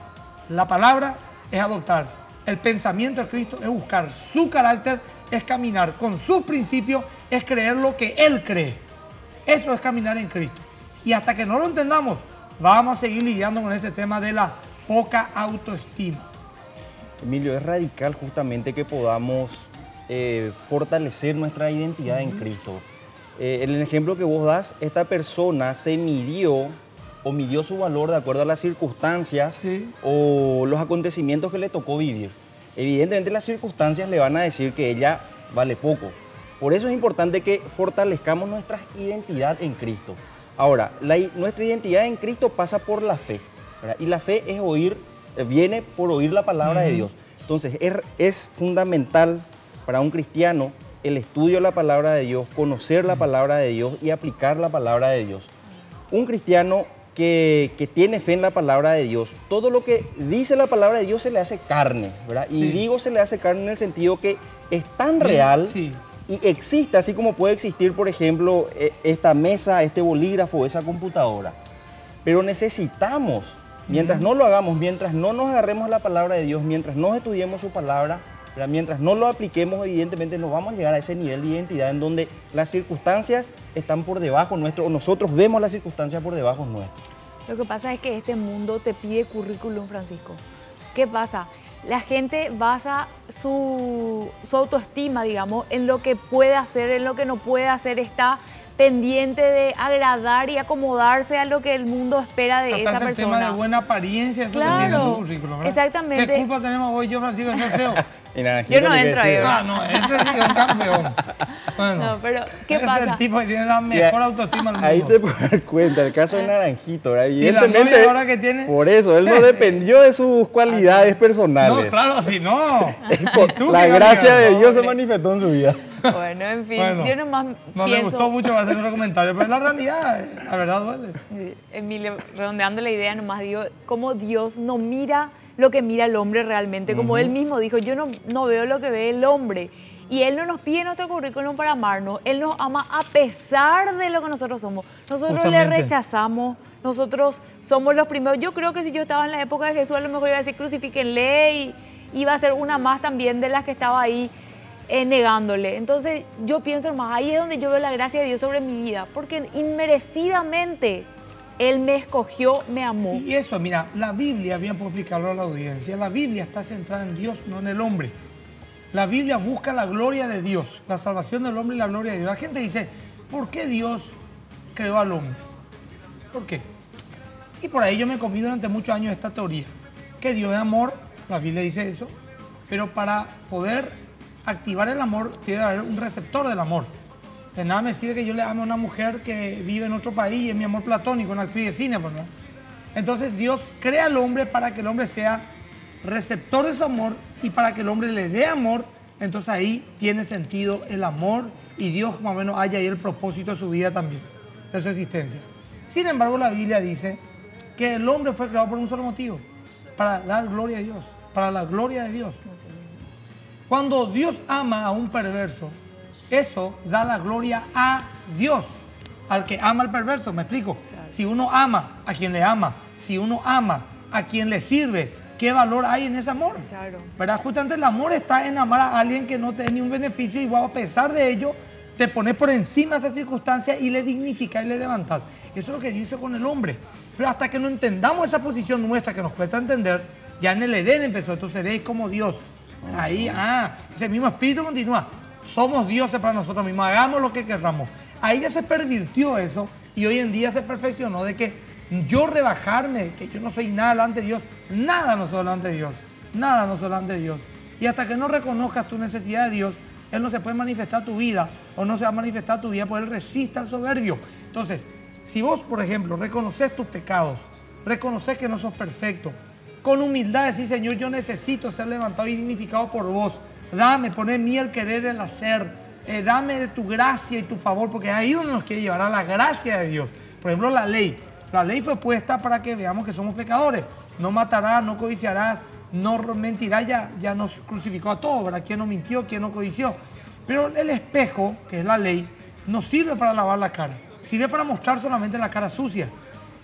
Speaker 4: La palabra es adoptar. El pensamiento de Cristo es buscar su carácter, es caminar con sus principios, es creer lo que Él cree. Eso es caminar en Cristo. Y hasta que no lo entendamos, vamos a seguir lidiando con este tema de la poca autoestima.
Speaker 1: Emilio, es radical justamente que podamos fortalecer nuestra identidad en Cristo. En el ejemplo que vos das, esta persona se midió su valor de acuerdo a las circunstancias o los acontecimientos que le tocó vivir. Evidentemente las circunstancias le van a decir que ella vale poco. Por eso es importante que fortalezcamos nuestra identidad en Cristo. Ahora, nuestra identidad en Cristo pasa por la fe, ¿verdad? Y la fe viene por oír la palabra de Dios. Entonces, es fundamental para un cristiano el estudio de la palabra de Dios, conocer la palabra de Dios y aplicar la palabra de Dios. Un cristiano que tiene fe en la palabra de Dios, todo lo que dice la palabra de Dios se le hace carne, ¿verdad? Y digo se le hace carne en el sentido que es tan real
Speaker 4: Sí.
Speaker 1: y existe, así como puede existir, por ejemplo, esta mesa, este bolígrafo, esa computadora. Pero necesitamos, mientras no lo hagamos, mientras no nos agarremos a la palabra de Dios, mientras no estudiemos su palabra, ¿verdad? Mientras no lo apliquemos, evidentemente no vamos a llegar a ese nivel de identidad en donde las circunstancias están por debajo nuestro, o nosotros vemos las circunstancias por debajo nuestro.
Speaker 2: Lo que pasa es que este mundo te pide currículum, Francisco. ¿Qué pasa? La gente basa su autoestima, digamos, en lo que puede hacer, en lo que no puede hacer, está pendiente de agradar y acomodarse a lo que el mundo espera de esa persona.
Speaker 4: El tema de buena apariencia, eso
Speaker 2: Claro,
Speaker 4: también en tu currículum, ¿verdad?
Speaker 2: exactamente.
Speaker 4: ¿Qué culpa tenemos hoy yo, Francisco, de ser feo?
Speaker 2: Yo no entro ahí, ¿verdad?
Speaker 4: Ah, no, ese sí es un campeón. Bueno,
Speaker 2: No, pero ¿qué
Speaker 4: ese
Speaker 2: pasa?
Speaker 4: es el tipo que tiene la mejor autoestima del mundo.
Speaker 1: Ahí te puedes dar cuenta, el caso de Naranjito, ¿verdad?
Speaker 4: ¿Y la novia ahora que tiene?
Speaker 1: Por eso, él no dependió de sus cualidades personales.
Speaker 4: No, claro, si no.
Speaker 1: La gracia de Dios se manifestó en su vida.
Speaker 2: Bueno, en fin,
Speaker 4: Bueno,
Speaker 2: yo nomás
Speaker 4: no
Speaker 2: pienso...
Speaker 4: me gustó mucho va a hacer otro comentario, pero la realidad, la verdad duele.
Speaker 2: Emilio, redondeando la idea, nomás digo, cómo Dios no mira lo que mira el hombre realmente. Como él mismo dijo, yo no veo lo que ve el hombre. Y Él no nos pide nuestro currículum para amarnos. Él nos ama a pesar de lo que nosotros somos. Nosotros le rechazamos, nosotros somos los primeros. Yo creo que si yo estaba en la época de Jesús, a lo mejor iba a decir crucifíquenle y iba a ser una más también de las que estaba ahí negándole. Entonces yo pienso más, ahí es donde yo veo la gracia de Dios sobre mi vida. Porque inmerecidamente Él me escogió, me amó.
Speaker 4: Y eso, mira, la Biblia, bien por explicarlo a la audiencia, la Biblia está centrada en Dios, no en el hombre. La Biblia busca la gloria de Dios, la salvación del hombre y la gloria de Dios. La gente dice, ¿por qué Dios creó al hombre? ¿Por qué? Y por ahí yo me he comido durante muchos años esta teoría, que Dios es amor, la Biblia dice eso, pero para poder activar el amor tiene que haber un receptor del amor. De nada me sirve que yo le ame a una mujer que vive en otro país y es mi amor platónico, una actriz de cine, ¿verdad? Entonces Dios crea al hombre para que el hombre sea receptor de su amor y para que el hombre le dé amor, entonces ahí tiene sentido el amor y Dios más o menos haya ahí el propósito de su vida también, de su existencia. Sin embargo, la Biblia dice que el hombre fue creado por un solo motivo, para dar gloria a Dios, para la gloria de Dios. Cuando Dios ama a un perverso, eso da la gloria a Dios, al que ama al perverso, ¿me explico? Claro. Si uno ama a quien le ama, si uno ama a quien le sirve, ¿qué valor hay en ese amor? Claro. ¿Verdad? Justamente el amor está en amar a alguien que no te dé ni un beneficio y vos, a pesar de ello, te pones por encima de esa circunstancia y le dignificas y le levantas. Eso es lo que Dios hizo con el hombre. Pero hasta que no entendamos esa posición nuestra que nos cuesta entender, ya en el Edén empezó, entonces seréis como Dios. Ahí, ese mismo espíritu continúa. Somos dioses para nosotros mismos, hagamos lo que querramos. Ahí ya se pervirtió eso y hoy en día se perfeccionó de que yo rebajarme, que yo no soy nada delante de Dios, nada no soy delante de Dios, nada no soy delante de Dios. Y hasta que no reconozcas tu necesidad de Dios, Él no se puede manifestar tu vida o no se va a manifestar tu vida porque Él resiste al soberbio. Entonces, si vos, por ejemplo, reconoces tus pecados, reconoces que no sos perfecto, con humildad decís, Señor, yo necesito ser levantado y dignificado por vos, dame, poné en mí el querer, el hacer, dame de tu gracia y tu favor, porque ahí donde nos quiere llevar a la gracia de Dios. Por ejemplo, la ley. La ley fue puesta para que veamos que somos pecadores. No matarás, no codiciarás, no mentirás, ya nos crucificó a todos, ¿verdad? ¿Quién no mintió, quién no codició? Pero el espejo, que es la ley, no sirve para lavar la cara. Sirve para mostrar solamente la cara sucia.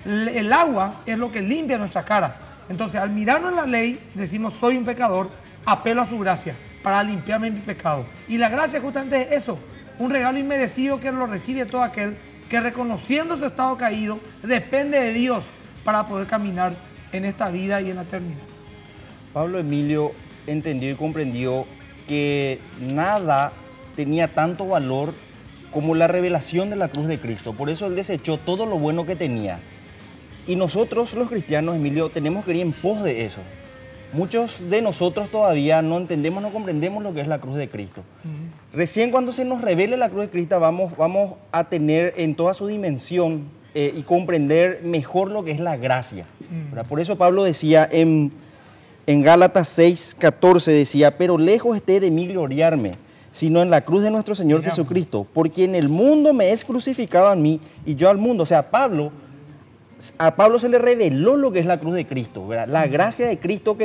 Speaker 4: El agua es lo que limpia nuestra cara. Entonces, al mirarnos en la ley, decimos, soy un pecador, apelo a su gracia para limpiarme mi pecado. Y la gracia justamente es eso, un regalo inmerecido que lo recibe todo aquel que reconociendo su estado caído, depende de Dios para poder caminar en esta vida y en la eternidad.
Speaker 1: Pablo Emilio entendió y comprendió que nada tenía tanto valor como la revelación de la cruz de Cristo. Por eso Él desechó todo lo bueno que tenía. Y nosotros, los cristianos, Emilio, tenemos que ir en pos de eso. Muchos de nosotros todavía no entendemos, no comprendemos lo que es la cruz de Cristo. Recién cuando se nos revele la cruz de Cristo vamos a tener en toda su dimensión y comprender mejor lo que es la gracia. Por eso Pablo decía en Gálatas 6:14, decía, pero lejos esté de mí gloriarme, sino en la cruz de nuestro Señor Jesucristo, porque en el mundo me es crucificado a mí y yo al mundo. O sea, a Pablo se le reveló lo que es la cruz de Cristo, ¿verdad? La gracia de Cristo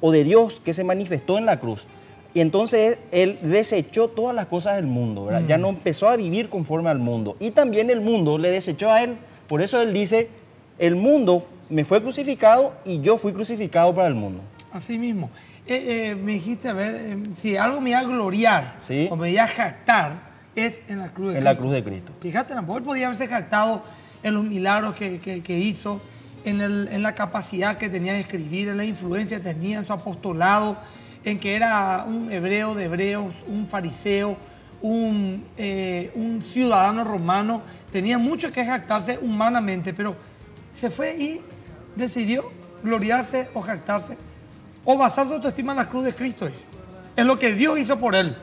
Speaker 1: o de Dios que se manifestó en la cruz. Y entonces él desechó todas las cosas del mundo, ¿verdad? Ya no empezó a vivir conforme al mundo. Y también el mundo le desechó a él. Por eso él dice, el mundo me fue crucificado y yo fui crucificado para el mundo.
Speaker 4: Así mismo. Me dijiste, a ver, si algo me iba a gloriar,
Speaker 1: ¿sí?,
Speaker 4: o me iba a jactar, es en la cruz de Cristo.
Speaker 1: En la cruz de Cristo.
Speaker 4: Fíjate, tampoco él podía haberse jactado en los milagros que hizo, en la capacidad que tenía de escribir, en la influencia que tenía en su apostolado, en que era un hebreo de hebreos, un fariseo, un ciudadano romano. Tenía mucho que jactarse humanamente, pero se fue y decidió gloriarse o jactarse o basar su autoestima en la cruz de Cristo, dice. Es lo que Dios hizo por él.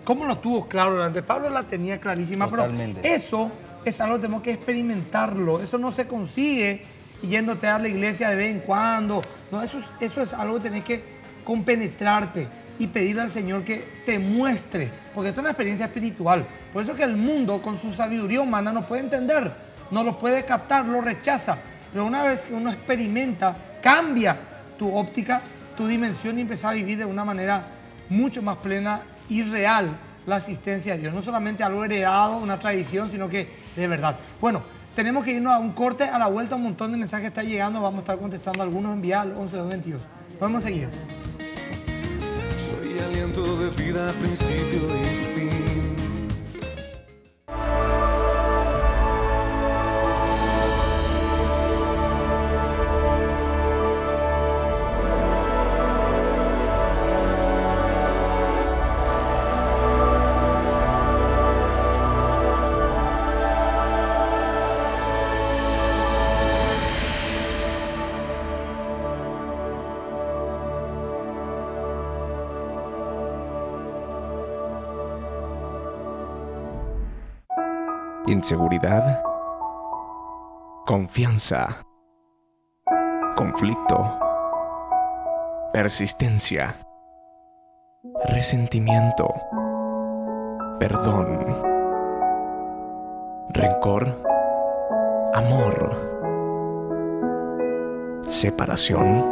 Speaker 4: ¿Cómo lo tuvo claro delante? Pablo la tenía clarísima.
Speaker 1: Totalmente.
Speaker 4: Pero eso es algo que tenemos que experimentarlo. Eso no se consigue yéndote a la iglesia de vez en cuando. No, eso es algo que tenés que compenetrarte y pedirle al Señor que te muestre, porque esto es una experiencia espiritual. Por eso que el mundo, con su sabiduría humana, no puede entender, no lo puede captar, lo rechaza. Pero una vez que uno experimenta, cambia tu óptica, tu dimensión, y empieza a vivir de una manera mucho más plena y real la asistencia a Dios. No solamente algo heredado, una tradición, sino que de verdad. Bueno, tenemos que irnos a un corte. A la vuelta un montón de mensajes está llegando. Vamos a estar contestando algunos enviados al 11-222. Nos vemos seguido.
Speaker 3: Soy aliento de vida, principio y fin.
Speaker 5: Inseguridad, confianza, conflicto, persistencia, resentimiento, perdón, rencor, amor, separación,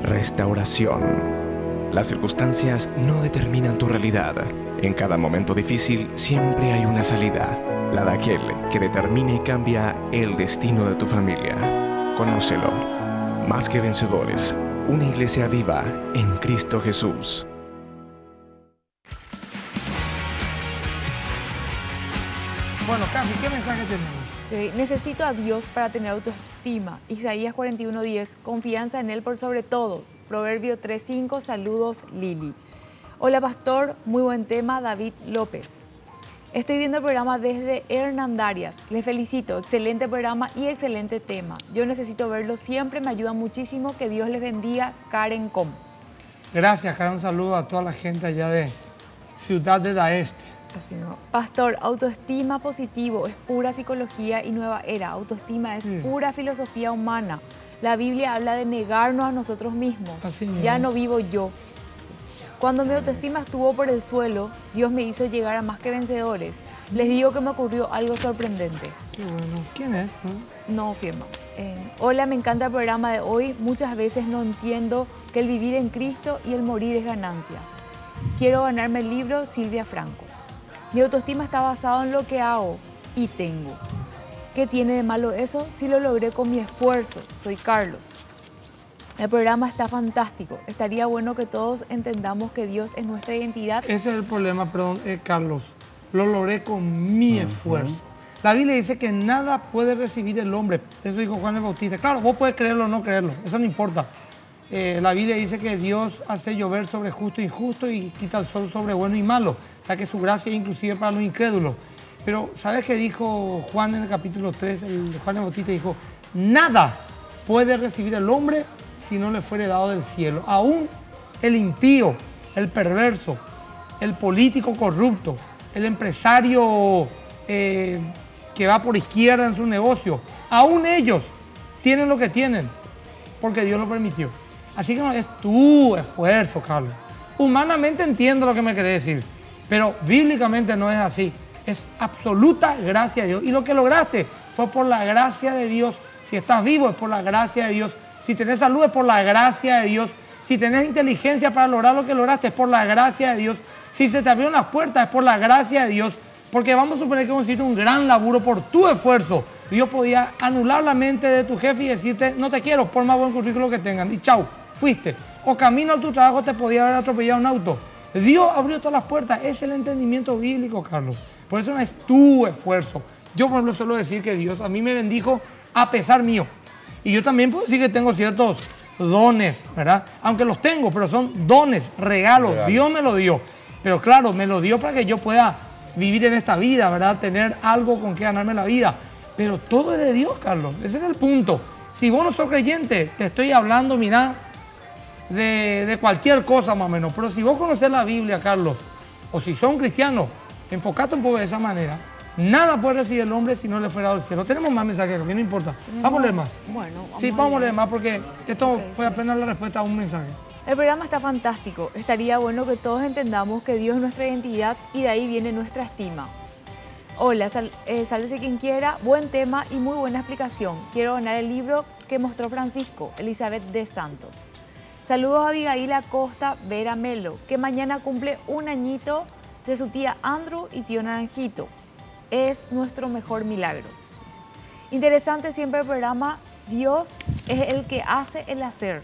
Speaker 5: restauración. Las circunstancias no determinan tu realidad. En cada momento difícil siempre hay una salida, la de aquel que determina y cambia el destino de tu familia. Conócelo. Más que vencedores, una iglesia viva en Cristo Jesús.
Speaker 4: Bueno, Cami, ¿qué mensaje tenemos?
Speaker 2: Necesito a Dios para tener autoestima. Isaías 41:10, confianza en Él por sobre todo. Proverbio 3:5, saludos Lili. Hola pastor, muy buen tema, David López. Estoy viendo el programa desde Hernandarias. Les felicito, excelente programa y excelente tema. Yo necesito verlo siempre, me ayuda muchísimo. Que Dios les bendiga, Karen Com.
Speaker 4: Gracias, Karen. Un saludo a toda la gente allá de Ciudad de Daeste.
Speaker 2: Pastor, autoestima positivo es pura psicología y nueva era. Autoestima es pura filosofía humana. La Biblia habla de negarnos a nosotros mismos. Ya no vivo yo. Cuando mi autoestima estuvo por el suelo, Dios me hizo llegar a más que vencedores. Les digo que me ocurrió algo sorprendente.
Speaker 4: Qué bueno. ¿Quién es?
Speaker 2: No, firma. Hola, me encanta el programa de hoy. Muchas veces no entiendo que el vivir en Cristo y el morir es ganancia. Quiero ganarme el libro Silvia Franco. Mi autoestima está basada en lo que hago y tengo. ¿Qué tiene de malo eso si lo logré con mi esfuerzo? Soy Carlos. El programa está fantástico. Estaría bueno que todos entendamos que Dios es nuestra identidad.
Speaker 4: Ese es el problema, perdón, Carlos. Lo logré con mi esfuerzo. La Biblia dice que nada puede recibir el hombre. Eso dijo Juan el Bautista. Claro, vos puedes creerlo o no creerlo. Eso no importa. La Biblia dice que Dios hace llover sobre justo e injusto y quita el sol sobre bueno y malo. O sea que su gracia es inclusive para los incrédulos. Pero ¿sabes qué dijo Juan en el capítulo 3? Juan el Bautista dijo, nada puede recibir el hombre si no le fuere dado del cielo. Aún el impío, el perverso, el político corrupto, el empresario que va por izquierda en su negocio, aún ellos tienen lo que tienen porque Dios lo permitió. Así que no es tu esfuerzo, Carlos. Humanamente entiendo lo que me querés decir, pero bíblicamente no es así. Es absoluta gracia de Dios. Y lo que lograste fue por la gracia de Dios. Si estás vivo es por la gracia de Dios. Si tenés salud es por la gracia de Dios. Si tenés inteligencia para lograr lo que lograste, es por la gracia de Dios. Si se te abrieron las puertas, es por la gracia de Dios. Porque vamos a suponer que vos hiciste un gran laburo por tu esfuerzo. Dios podía anular la mente de tu jefe y decirte, no te quiero, por más buen currículo que tengan. Y chau, fuiste. O camino a tu trabajo te podía haber atropellado un auto. Dios abrió todas las puertas. Es el entendimiento bíblico, Carlos. Por eso no es tu esfuerzo. Yo, por ejemplo, suelo decir que Dios a mí me bendijo a pesar mío. Y yo también puedo decir que tengo ciertos dones, ¿verdad? Aunque los tengo, pero son dones, regalos. Dios me lo dio. Pero claro, me lo dio para que yo pueda vivir en esta vida, ¿verdad? Tener algo con que ganarme la vida. Pero todo es de Dios, Carlos. Ese es el punto. Si vos no sos creyente, te estoy hablando, mirá, de cualquier cosa más o menos. Pero si vos conocés la Biblia, Carlos, o si sos un cristiano, enfocate un poco de esa manera. Nada puede recibir el hombre si no le fuera del cielo. Tenemos más mensajes, a mí no importa. Vamos a leer más.
Speaker 2: Bueno,
Speaker 4: vamos a leer más porque esto fue apenas la respuesta a un mensaje.
Speaker 2: El programa está fantástico. Estaría bueno que todos entendamos que Dios es nuestra identidad y de ahí viene nuestra estima. Hola, sálvese quien quiera. Buen tema y muy buena explicación. Quiero ganar el libro que mostró Francisco, Elizabeth de Santos. Saludos a Abigail Acosta Vera Melo, que mañana cumple un añito de su tía Andrew y tío Naranjito. Es nuestro mejor milagro. Interesante siempre el programa. Dios es el que hace el hacer.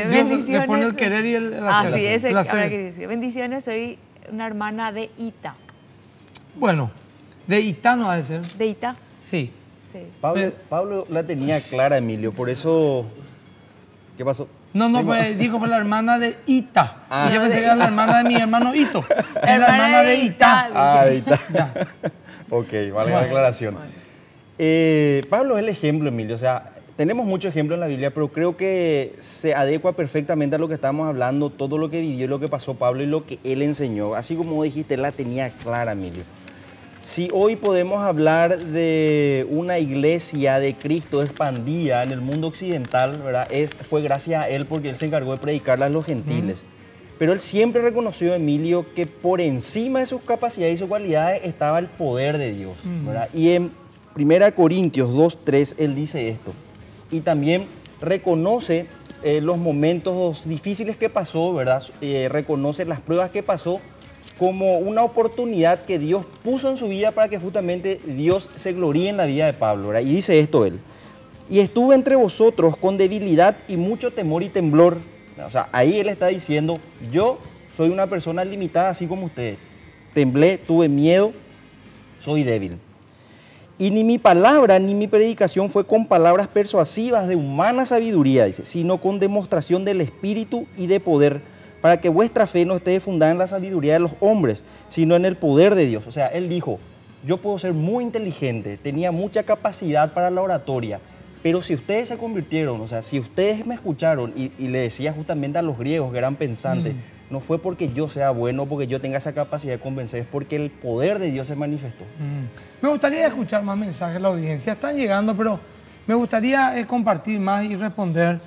Speaker 4: Dios le pone el querer y el hacer.
Speaker 2: Así es, ahora que dice. Bendiciones, soy una hermana de Ita.
Speaker 4: Bueno, de Ita no ha de ser.
Speaker 2: ¿De Ita?
Speaker 4: Sí.
Speaker 1: Pablo la tenía clara, Emilio, por eso... ¿Qué pasó?
Speaker 4: No, pues dijo por la hermana de Ita. Y yo pensé que era la hermana de mi hermano Ito. Es la hermana de Ita.
Speaker 1: De Ita. Ok, vale la aclaración. Pablo es el ejemplo, Emilio. O sea, tenemos muchos ejemplos en la Biblia, pero creo que se adecua perfectamente a lo que estamos hablando, todo lo que vivió, lo que pasó Pablo y lo que él enseñó. Así como dijiste, él la tenía clara, Emilio. Si hoy podemos hablar de una iglesia de Cristo expandida en el mundo occidental, ¿verdad? Fue gracias a él porque él se encargó de predicarla a los gentiles. Pero él siempre reconoció, Emilio, que por encima de sus capacidades y sus cualidades estaba el poder de Dios, ¿verdad? Y en 1 Corintios 2:3 él dice esto. Y también reconoce los momentos difíciles que pasó, ¿verdad? Reconoce las pruebas que pasó como una oportunidad que Dios puso en su vida para que justamente Dios se gloríe en la vida de Pablo, ¿verdad? Y dice esto él: y estuve entre vosotros con debilidad y mucho temor y temblor. O sea, ahí él está diciendo, yo soy una persona limitada así como ustedes. Temblé, tuve miedo, soy débil. Y ni mi palabra ni mi predicación fue con palabras persuasivas de humana sabiduría, dice, sino con demostración del Espíritu y de poder, para que vuestra fe no esté fundada en la sabiduría de los hombres, sino en el poder de Dios. O sea, él dijo, yo puedo ser muy inteligente, tenía mucha capacidad para la oratoria, pero si ustedes se convirtieron, o sea, si ustedes me escucharon y le decía justamente a los griegos que eran pensantes, no fue porque yo sea bueno, porque yo tenga esa capacidad de convencer, es porque el poder de Dios se manifestó.
Speaker 4: Me gustaría escuchar más mensajes de la audiencia, están llegando, pero me gustaría compartir más y responder.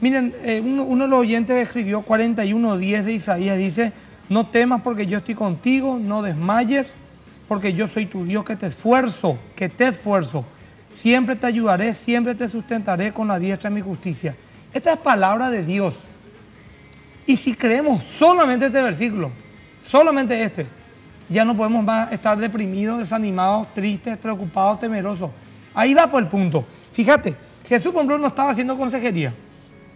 Speaker 4: Miren, uno de los oyentes escribió 41:10 de Isaías, dice, no temas porque yo estoy contigo, no desmayes porque yo soy tu Dios que te esfuerzo, siempre te ayudaré, siempre te sustentaré con la diestra de mi justicia. Esta es palabra de Dios. Y si creemos solamente este versículo, solamente este, ya no podemos más estar deprimidos, desanimados, tristes, preocupados, temerosos. Ahí va por el punto. Fíjate, Jesús, por ejemplo, no estaba haciendo consejería.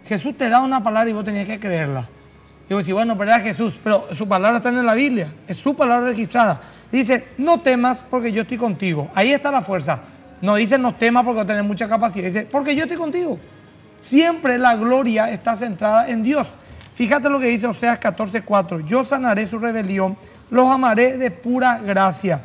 Speaker 4: Jesús te da una palabra y vos tenías que creerla. Y vos decís, bueno, ¿verdad, Jesús? Pero su palabra está en la Biblia, es su palabra registrada. Dice, no temas porque yo estoy contigo. Ahí está la fuerza. No dice, no temas porque tenés mucha capacidad. Dice, porque yo estoy contigo. Siempre la gloria está centrada en Dios. Fíjate lo que dice Oseas 14:4. Yo sanaré su rebelión, los amaré de pura gracia,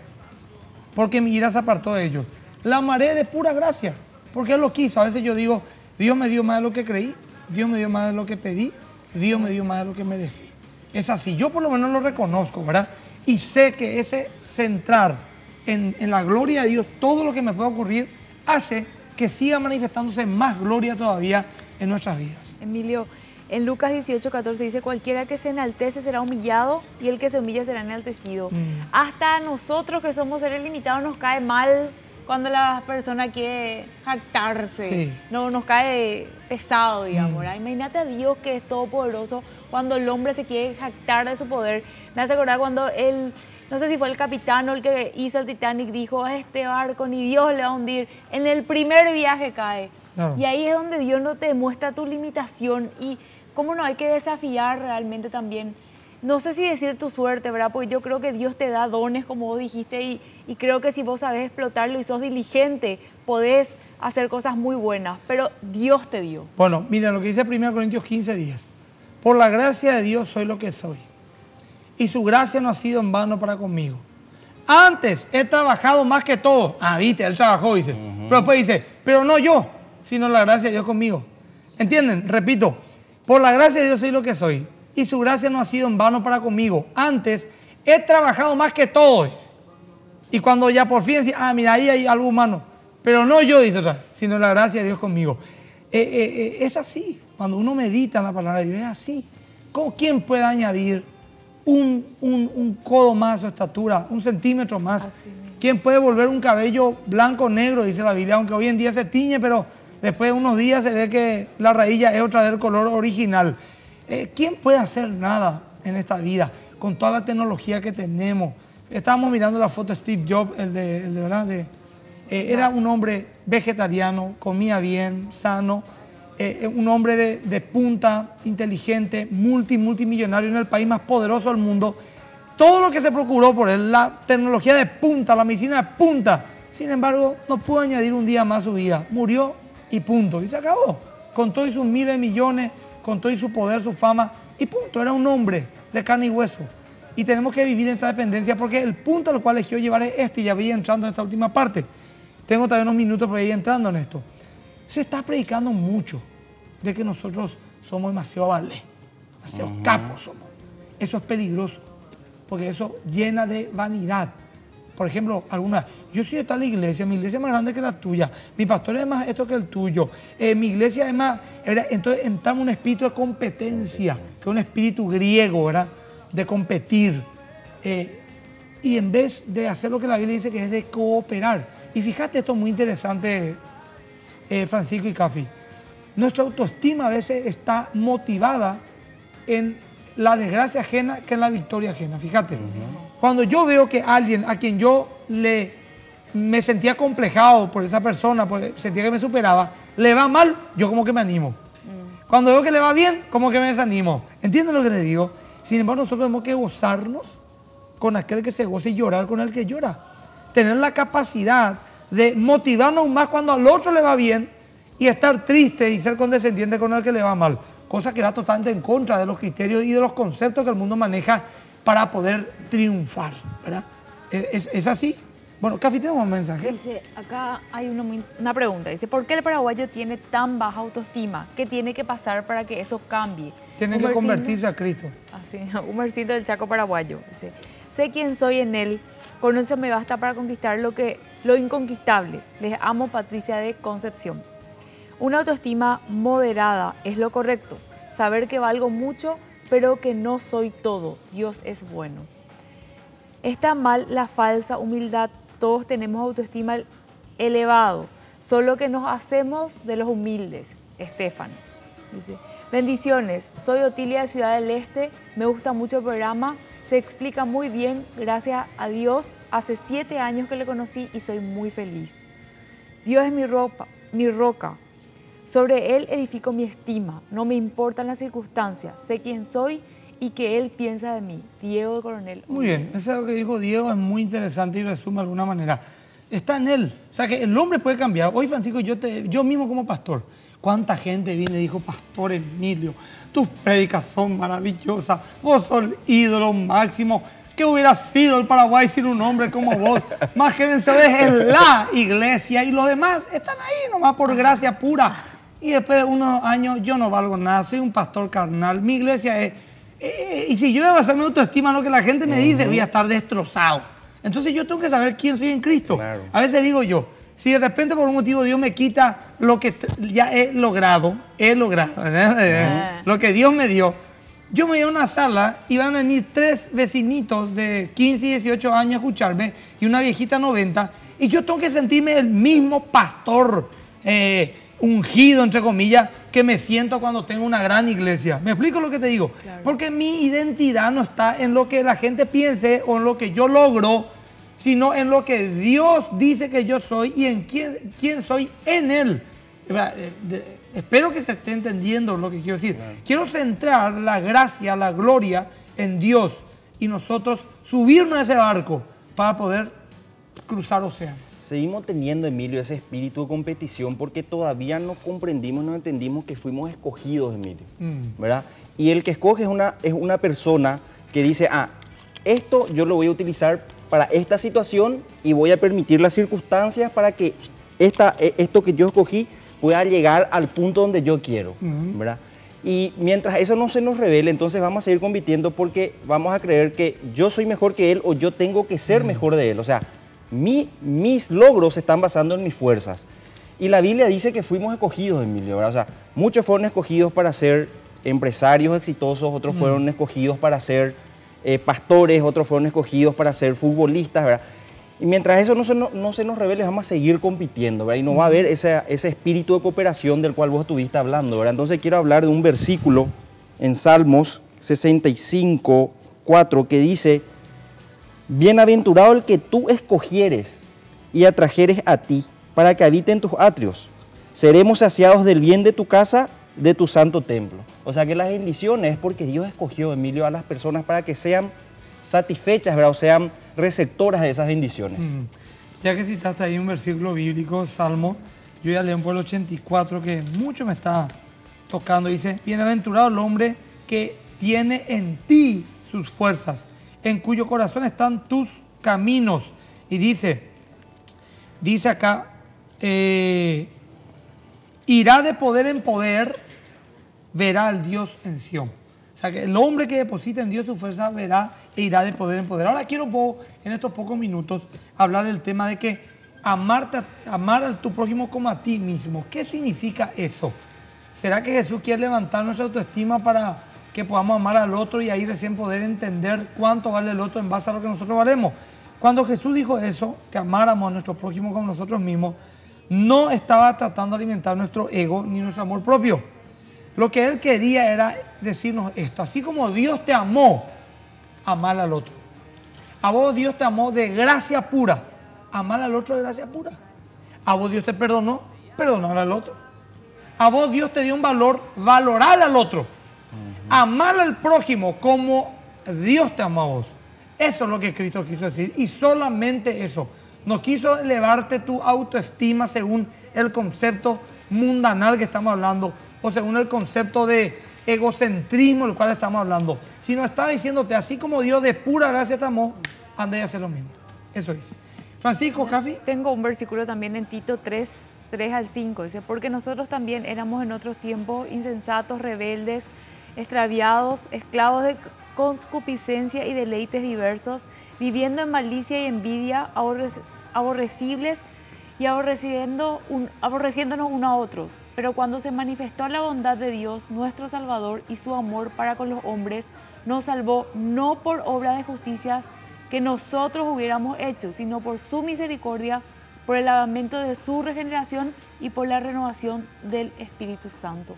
Speaker 4: porque mi ira se apartó de ellos. La amaré de pura gracia, porque Él lo quiso. A veces yo digo, Dios me dio más de lo que creí, Dios me dio más de lo que pedí, Dios me dio más de lo que merecí. Es así, yo por lo menos lo reconozco, ¿verdad? Y sé que ese centrar en la gloria de Dios, todo lo que me pueda ocurrir, hace que siga manifestándose más gloria todavía en nuestras vidas.
Speaker 2: Emilio, en Lucas 18:14 dice, cualquiera que se enaltece será humillado y el que se humilla será enaltecido. Hasta a nosotros que somos seres limitados nos cae mal cuando la persona quiere jactarse,
Speaker 4: Sí.
Speaker 2: no nos cae pesado, digamos, ¿verdad? Imagínate a Dios que es todopoderoso cuando el hombre se quiere jactar de su poder. Me hace acordar cuando él, no sé si fue el capitán o el que hizo el Titanic, dijo, a este barco ni Dios le va a hundir. En el primer viaje cae.
Speaker 4: Claro.
Speaker 2: Y ahí es donde Dios no te demuestra tu limitación y cómo no hay que desafiar realmente también. No sé si decir tu suerte, ¿verdad? Porque yo creo que Dios te da dones, como vos dijiste, y creo que si vos sabés explotarlo y sos diligente, podés hacer cosas muy buenas, pero Dios te dio.
Speaker 4: Bueno, miren lo que dice 1 Corintios 15:10. Por la gracia de Dios soy lo que soy, y su gracia no ha sido en vano para conmigo. Antes he trabajado más que todos. Ah, viste, él trabajó, dice. Pero después dice, pero no yo, sino la gracia de Dios conmigo. ¿Entienden? Repito, por la gracia de Dios soy lo que soy, y su gracia no ha sido en vano para conmigo. Antes he trabajado más que todos. Y cuando ya por fin dice, ah, mira, ahí hay algo humano. Pero no yo, dice otra vez, sino la gracia de Dios conmigo. Es así. Cuando uno medita en la palabra de Dios, es así. ¿Quién puede añadir un codo más a su estatura, un centímetro más? ¿Quién puede volver un cabello blanco o negro, dice la Biblia? Aunque hoy en día se tiñe, pero después de unos días se ve que la raíz ya es otra vez el color original. ¿Quién puede hacer nada en esta vida con toda la tecnología que tenemos? Estábamos mirando la foto de Steve Jobs, era un hombre vegetariano, comía bien, sano, un hombre de punta, inteligente, multimillonario en el país más poderoso del mundo. Todo lo que se procuró por él, la tecnología de punta, la medicina de punta. Sin embargo, no pudo añadir un día más a su vida. Murió y punto. Y se acabó. Con todos sus miles de millones, con todo su poder, su fama, y punto. Era un hombre de carne y hueso. Y tenemos que vivir en esta dependencia porque el punto al cual les quiero llevar es este, y ya voy entrando en esta última parte. Tengo todavía unos minutos para ir entrando en esto. Se está predicando mucho de que nosotros somos demasiado vale, demasiado capos somos. Eso es peligroso, porque eso llena de vanidad. Por ejemplo, yo soy de tal iglesia, mi iglesia es más grande que la tuya, mi pastor es más esto que el tuyo, mi iglesia es más... Entonces entramos en un espíritu de competencia, que es un espíritu griego, ¿verdad? De competir. Y en vez de hacer lo que la Biblia dice, que es de cooperar. Y fíjate, esto es muy interesante, Francisco y Cafi. Nuestra autoestima a veces está motivada en la desgracia ajena que en la victoria ajena. Fíjate, cuando yo veo que alguien a quien yo me sentía complejado por esa persona, porque sentía que me superaba, le va mal, yo como que me animo. Cuando veo que le va bien, como que me desanimo. ¿Entienden lo que les digo? Sin embargo, nosotros tenemos que gozarnos con aquel que se goza y llorar con el que llora. Tener la capacidad de motivarnos más cuando al otro le va bien y estar triste y ser condescendiente con el que le va mal. Cosa que va totalmente en contra de los criterios y de los conceptos que el mundo maneja para poder triunfar, ¿verdad? ¿Es así? Bueno, Cafi, tenemos un mensaje.
Speaker 2: Dice, acá hay una pregunta. Dice, ¿por qué el paraguayo tiene tan baja autoestima? ¿Qué tiene que pasar para que eso cambie?
Speaker 4: Tiene que convertirse a Cristo.
Speaker 2: Así, un versito del Chaco paraguayo. Dice, sé quién soy en él, con eso me basta para conquistar lo inconquistable. Les amo, Patricia de Concepción. Una autoestima moderada es lo correcto. Saber que valgo mucho, pero que no soy todo. Dios es bueno. Está mal la falsa humildad. Todos tenemos autoestima elevado, solo que nos hacemos de los humildes. Estefan dice, bendiciones, soy Otilia de Ciudad del Este, me gusta mucho el programa, se explica muy bien, gracias a Dios, hace 7 años que le conocí y soy muy feliz. Dios es mi roca, sobre Él edifico mi estima, no me importan las circunstancias, sé quién soy y que Él piensa de mí. Diego de Coronel.
Speaker 4: Muy bien, eso es lo que dijo Diego, es muy interesante y resume de alguna manera. Está en Él, o sea que el hombre puede cambiar. Hoy, Francisco, yo mismo como pastor, ¿cuánta gente viene y dijo, Pastor Emilio, tus prédicas son maravillosas, vos sos el ídolo máximo, ¿qué hubiera sido el Paraguay sin un hombre como vos? Más que vencedores es la iglesia y los demás están ahí nomás por gracia pura. Y después de unos años yo no valgo nada, soy un pastor carnal, mi iglesia es... y si yo voy a basar mi autoestima en lo que la gente me dice, voy a estar destrozado. Entonces yo tengo que saber quién soy en Cristo. Claro. A veces digo yo, si de repente por un motivo Dios me quita lo que ya he logrado, lo que Dios me dio, yo me voy a una sala y van a venir 3 vecinitos de 15 y 18 años a escucharme y una viejita 90 Y yo tengo que sentirme el mismo pastor ungido, entre comillas, que me siento cuando tengo una gran iglesia. ¿Me explico lo que te digo?
Speaker 2: Claro.
Speaker 4: Porque mi identidad no está en lo que la gente piense o en lo que yo logro, sino en lo que Dios dice que yo soy y en quién soy en Él. Espero que se esté entendiendo lo que quiero decir. Claro. Quiero centrar la gracia, la gloria en Dios y nosotros subirnos a ese barco para poder cruzar océanos.
Speaker 1: Seguimos teniendo, Emilio, ese espíritu de competición porque todavía no comprendimos, no entendimos que fuimos escogidos, Emilio, ¿verdad? Y el que escoge es una persona que dice, esto yo lo voy a utilizar para esta situación y voy a permitir las circunstancias para que esto que yo escogí pueda llegar al punto donde yo quiero, ¿verdad? Y mientras eso no se nos revele, entonces vamos a seguir compitiendo porque vamos a creer que yo soy mejor que él o yo tengo que ser mejor de él. O sea, mis logros se están basando en mis fuerzas. Y la Biblia dice que fuimos escogidos, Emilio, ¿verdad? O sea, muchos fueron escogidos para ser empresarios exitosos, otros fueron escogidos para ser pastores, otros fueron escogidos para ser futbolistas, ¿verdad? Y mientras eso no se nos revele, vamos a seguir compitiendo, ¿verdad? Y no va a haber ese espíritu de cooperación del cual vos estuviste hablando, ¿verdad? Entonces quiero hablar de un versículo en Salmos 65, 4, que dice: bienaventurado el que tú escogieres y atrajeres a ti, para que habite en tus atrios. Seremos saciados del bien de tu casa, de tu santo templo. O sea que las bendiciones es porque Dios escogió, Emilio, a las personas para que sean satisfechas, ¿verdad? O sean receptoras de esas bendiciones.
Speaker 4: Ya que citaste ahí un versículo bíblico, Salmo, yo ya leo por el 84 que mucho me está tocando. Dice: bienaventurado el hombre que tiene en ti sus fuerzas, en cuyo corazón están tus caminos. Y dice acá, irá de poder en poder, verá al Dios en Sión. O sea, que el hombre que deposita en Dios su fuerza verá e irá de poder en poder. Ahora quiero en estos pocos minutos hablar del tema de que amar a tu prójimo como a ti mismo. ¿Qué significa eso? ¿Será que Jesús quiere levantar nuestra autoestima para que podamos amar al otro y ahí recién poder entender cuánto vale el otro en base a lo que nosotros valemos? Cuando Jesús dijo eso, que amáramos a nuestro prójimo como nosotros mismos, no estaba tratando de alimentar nuestro ego ni nuestro amor propio. Lo que él quería era decirnos esto: así como Dios te amó, amar al otro. A vos Dios te amó de gracia pura, amar al otro de gracia pura. A vos Dios te perdonó, perdonar al otro. A vos Dios te dio un valor, valorar al otro. Amar al prójimo como Dios te amó a vos. Eso es lo que Cristo quiso decir, y solamente eso. No quiso elevarte tu autoestima según el concepto mundanal que estamos hablando, o según el concepto de egocentrismo del cual estamos hablando, sino estaba diciéndote: así como Dios de pura gracia te amó, anda y hace lo mismo. Eso dice. Francisco, Cafi.
Speaker 2: Tengo un versículo también en Tito 3 al 5. Dice: porque nosotros también éramos en otros tiempos insensatos, rebeldes, extraviados, esclavos de concupiscencia y deleites diversos, viviendo en malicia y envidia, aborrecibles y aborreciéndonos unos a otros. Pero cuando se manifestó la bondad de Dios, nuestro Salvador, y su amor para con los hombres, nos salvó no por obra de justicias que nosotros hubiéramos hecho, sino por su misericordia, por el lavamiento de su regeneración y por la renovación del Espíritu Santo.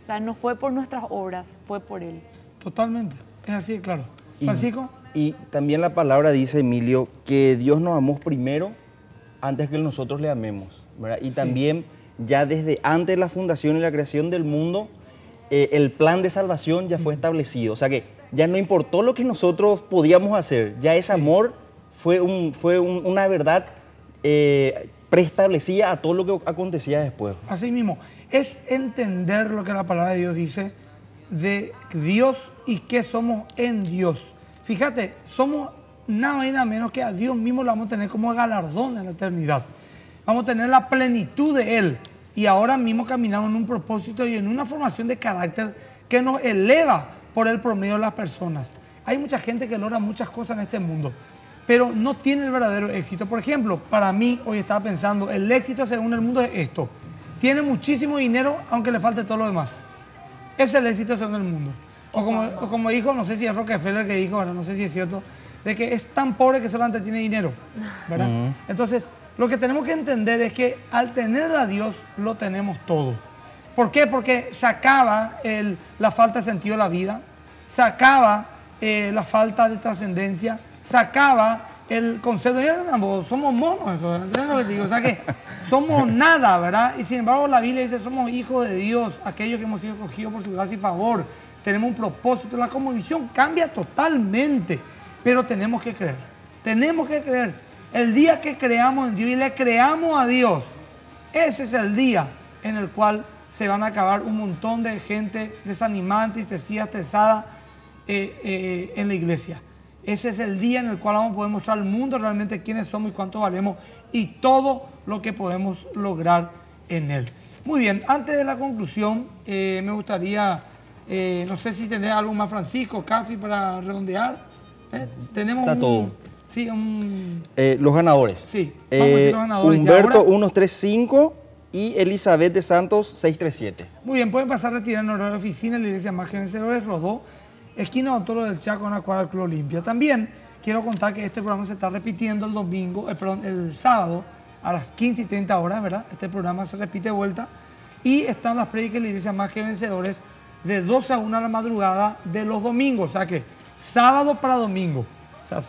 Speaker 2: O sea, no fue por nuestras obras, fue por Él.
Speaker 4: Totalmente, es así, claro. Francisco.
Speaker 1: Y también la palabra dice, Emilio, que Dios nos amó primero antes que nosotros le amemos, ¿verdad? Y también ya desde antes de la fundación y la creación del mundo, el plan de salvación ya fue establecido. O sea que ya no importó lo que nosotros podíamos hacer, ya ese amor fue una verdad preestablecida a todo lo que acontecía después.
Speaker 4: Así mismo, es entender lo que la palabra de Dios dice de Dios y qué somos en Dios. Fíjate, somos nada y nada menos que a Dios mismo lo vamos a tener como galardón en la eternidad. Vamos a tener la plenitud de Él y ahora mismo caminamos en un propósito y en una formación de carácter que nos eleva por el promedio de las personas. Hay mucha gente que logra muchas cosas en este mundo, pero no tiene el verdadero éxito. Por ejemplo, para mí, hoy estaba pensando, el éxito según el mundo es esto: tiene muchísimo dinero aunque le falte todo lo demás. Ese es el éxito según el mundo. O como dijo, no sé si es Rockefeller que dijo, no sé si es cierto, de que es tan pobre que solamente tiene dinero, ¿verdad? Entonces, Lo que tenemos que entender es que al tener a Dios lo tenemos todo. ¿Por qué? Porque sacaba la falta de sentido de la vida, sacaba la falta de trascendencia, sacaba el concepto, somos monos, eso, ¿entiendes lo que te digo? O sea que somos nada, ¿verdad? Y sin embargo la Biblia dice, somos hijos de Dios, aquellos que hemos sido escogidos por su gracia y favor, tenemos un propósito, la cosmovisión cambia totalmente, pero tenemos que creer, tenemos que creer. El día que creamos en Dios y le creamos a Dios, ese es el día en el cual se van a acabar un montón de gente desanimada, entristecida, estresada en la iglesia. Ese es el día en el cual vamos a poder mostrar al mundo realmente quiénes somos y cuánto valemos y todo lo que podemos lograr en Él. Muy bien, antes de la conclusión, me gustaría, no sé si tenés algo más, Francisco, Cafi, para redondear. Tenemos
Speaker 1: está todo.
Speaker 4: Sí,
Speaker 1: los ganadores.
Speaker 4: Sí, vamos a decir los ganadores.
Speaker 1: Humberto 135 y Elizabeth de Santos 637.
Speaker 4: Muy bien, pueden pasar a retirar en horario de oficina en la iglesia Más que Vencedores, Rodó, esquina Autoro del Chaco, en la cuadra del Club Olimpia. También quiero contar que este programa se está repitiendo el sábado a las 15:30 horas, ¿verdad? Este programa se repite de vuelta y están las prédicas en la iglesia Más que Vencedores de 12 a 1 a la madrugada de los domingos. O sea que sábado para domingo. O sea,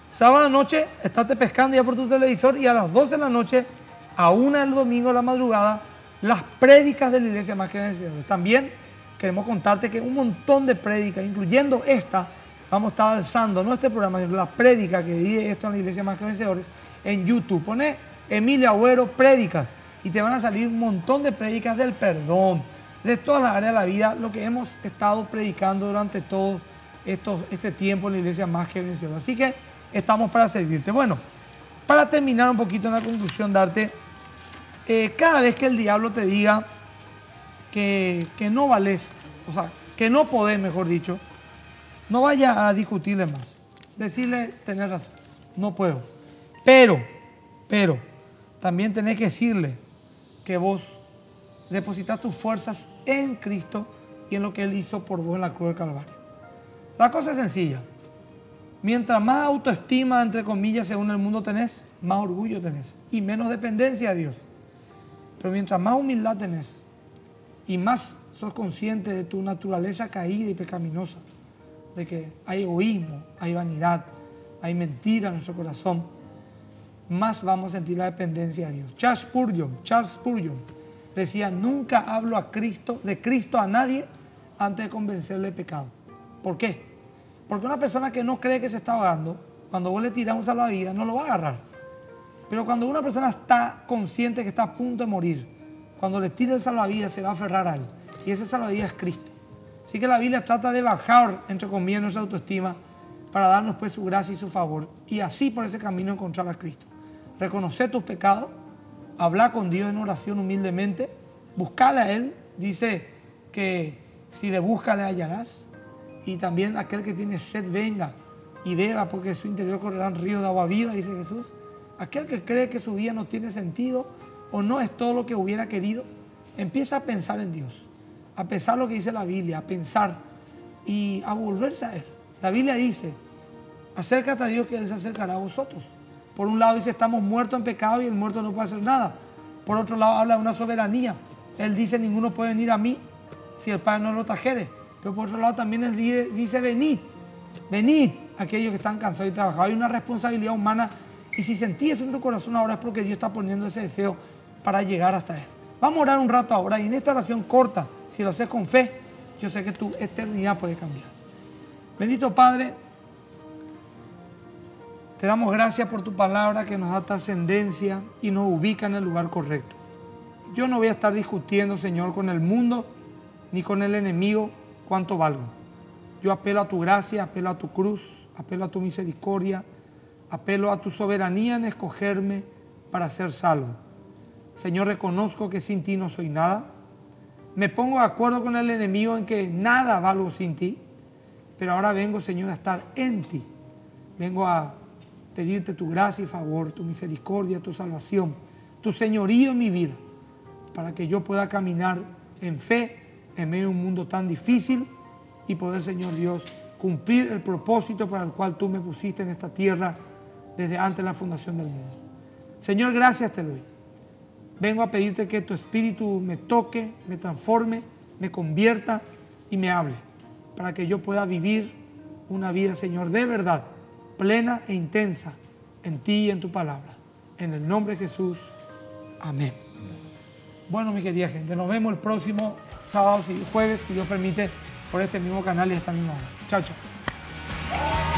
Speaker 4: sábado noche, estate pescando ya por tu televisor y a las 12 de la noche, a 1 del domingo de la madrugada, las prédicas de la iglesia Más que Vencedores. También queremos contarte que un montón de prédicas, incluyendo esta, vamos a estar alzando, no este programa, sino la prédica que di esto en la iglesia Más que Vencedores, en YouTube. Pone Emilia Agüero prédicas y te van a salir un montón de prédicas del perdón, de todas las áreas de la vida, lo que hemos estado predicando durante todo este tiempo en la iglesia Más que Vencedores. Así que estamos para servirte. Bueno, para terminar un poquito en la conclusión, darte, cada vez que el diablo te diga que no vales, o sea, que no podés, mejor dicho, no vayas a discutirle más. Decirle, tenés razón, no puedo. Pero, también tenés que decirle que vos depositas tus fuerzas en Cristo y en lo que Él hizo por vos en la cruz del Calvario. La cosa es sencilla. Mientras más autoestima, entre comillas, según el mundo tenés, más orgullo tenés y menos dependencia de Dios. Pero mientras más humildad tenés y más sos consciente de tu naturaleza caída y pecaminosa, de que hay egoísmo, hay vanidad, hay mentira en nuestro corazón, más vamos a sentir la dependencia de Dios. Charles Spurgeon decía, nunca hablo de Cristo a nadie antes de convencerle de pecado. ¿Por qué? Porque una persona que no cree que se está ahogando, cuando vos le tirás un salvavidas, no lo va a agarrar. Pero cuando una persona está consciente que está a punto de morir, cuando le tira el salvavidas se va a aferrar a él. Y ese salvavidas es Cristo. Así que la Biblia trata de bajar, entre comillas, nuestra autoestima para darnos pues su gracia y su favor. Y así por ese camino encontrar a Cristo. Reconocer tus pecados, hablar con Dios en oración humildemente, buscarle a Él. Dice que si le buscas le hallarás. Y también aquel que tiene sed venga y beba, porque de su interior correrán ríos de agua viva, dice Jesús. Aquel que cree que su vida no tiene sentido o no es todo lo que hubiera querido, empieza a pensar en Dios, a pensar lo que dice la Biblia, a pensar y a volverse a Él. La Biblia dice, acércate a Dios que Él se acercará a vosotros. Por un lado dice, estamos muertos en pecado y el muerto no puede hacer nada. Por otro lado habla de una soberanía. Él dice, ninguno puede venir a mí si el Padre no lo trajere. Pero por otro lado también Él dice, venid, aquellos que están cansados y trabajados. Hay una responsabilidad humana y si sentís eso en tu corazón ahora es porque Dios está poniendo ese deseo para llegar hasta Él. Vamos a orar un rato ahora y en esta oración corta, si lo haces con fe, yo sé que tu eternidad puede cambiar. Bendito Padre, te damos gracias por tu palabra que nos da trascendencia y nos ubica en el lugar correcto. Yo no voy a estar discutiendo, Señor, con el mundo ni con el enemigo cuánto valgo. Yo apelo a tu gracia, apelo a tu cruz, apelo a tu misericordia, apelo a tu soberanía en escogerme para ser salvo. Señor, reconozco que sin ti no soy nada. Me pongo de acuerdo con el enemigo en que nada valgo sin ti. Pero ahora vengo, Señor, a estar en ti. Vengo a pedirte tu gracia y favor, tu misericordia, tu salvación, tu señorío en mi vida, para que yo pueda caminar en fe en medio de un mundo tan difícil y poder, Señor Dios, cumplir el propósito para el cual tú me pusiste en esta tierra desde antes de la fundación del mundo. Señor, gracias te doy. Vengo a pedirte que tu Espíritu me toque, me transforme, me convierta y me hable, para que yo pueda vivir una vida, Señor, de verdad, plena e intensa en ti y en tu palabra. En el nombre de Jesús. Amén. Bueno, mi querida gente, nos vemos el próximo sábado y jueves, si Dios permite, por este mismo canal y esta misma hora. Chao, chao.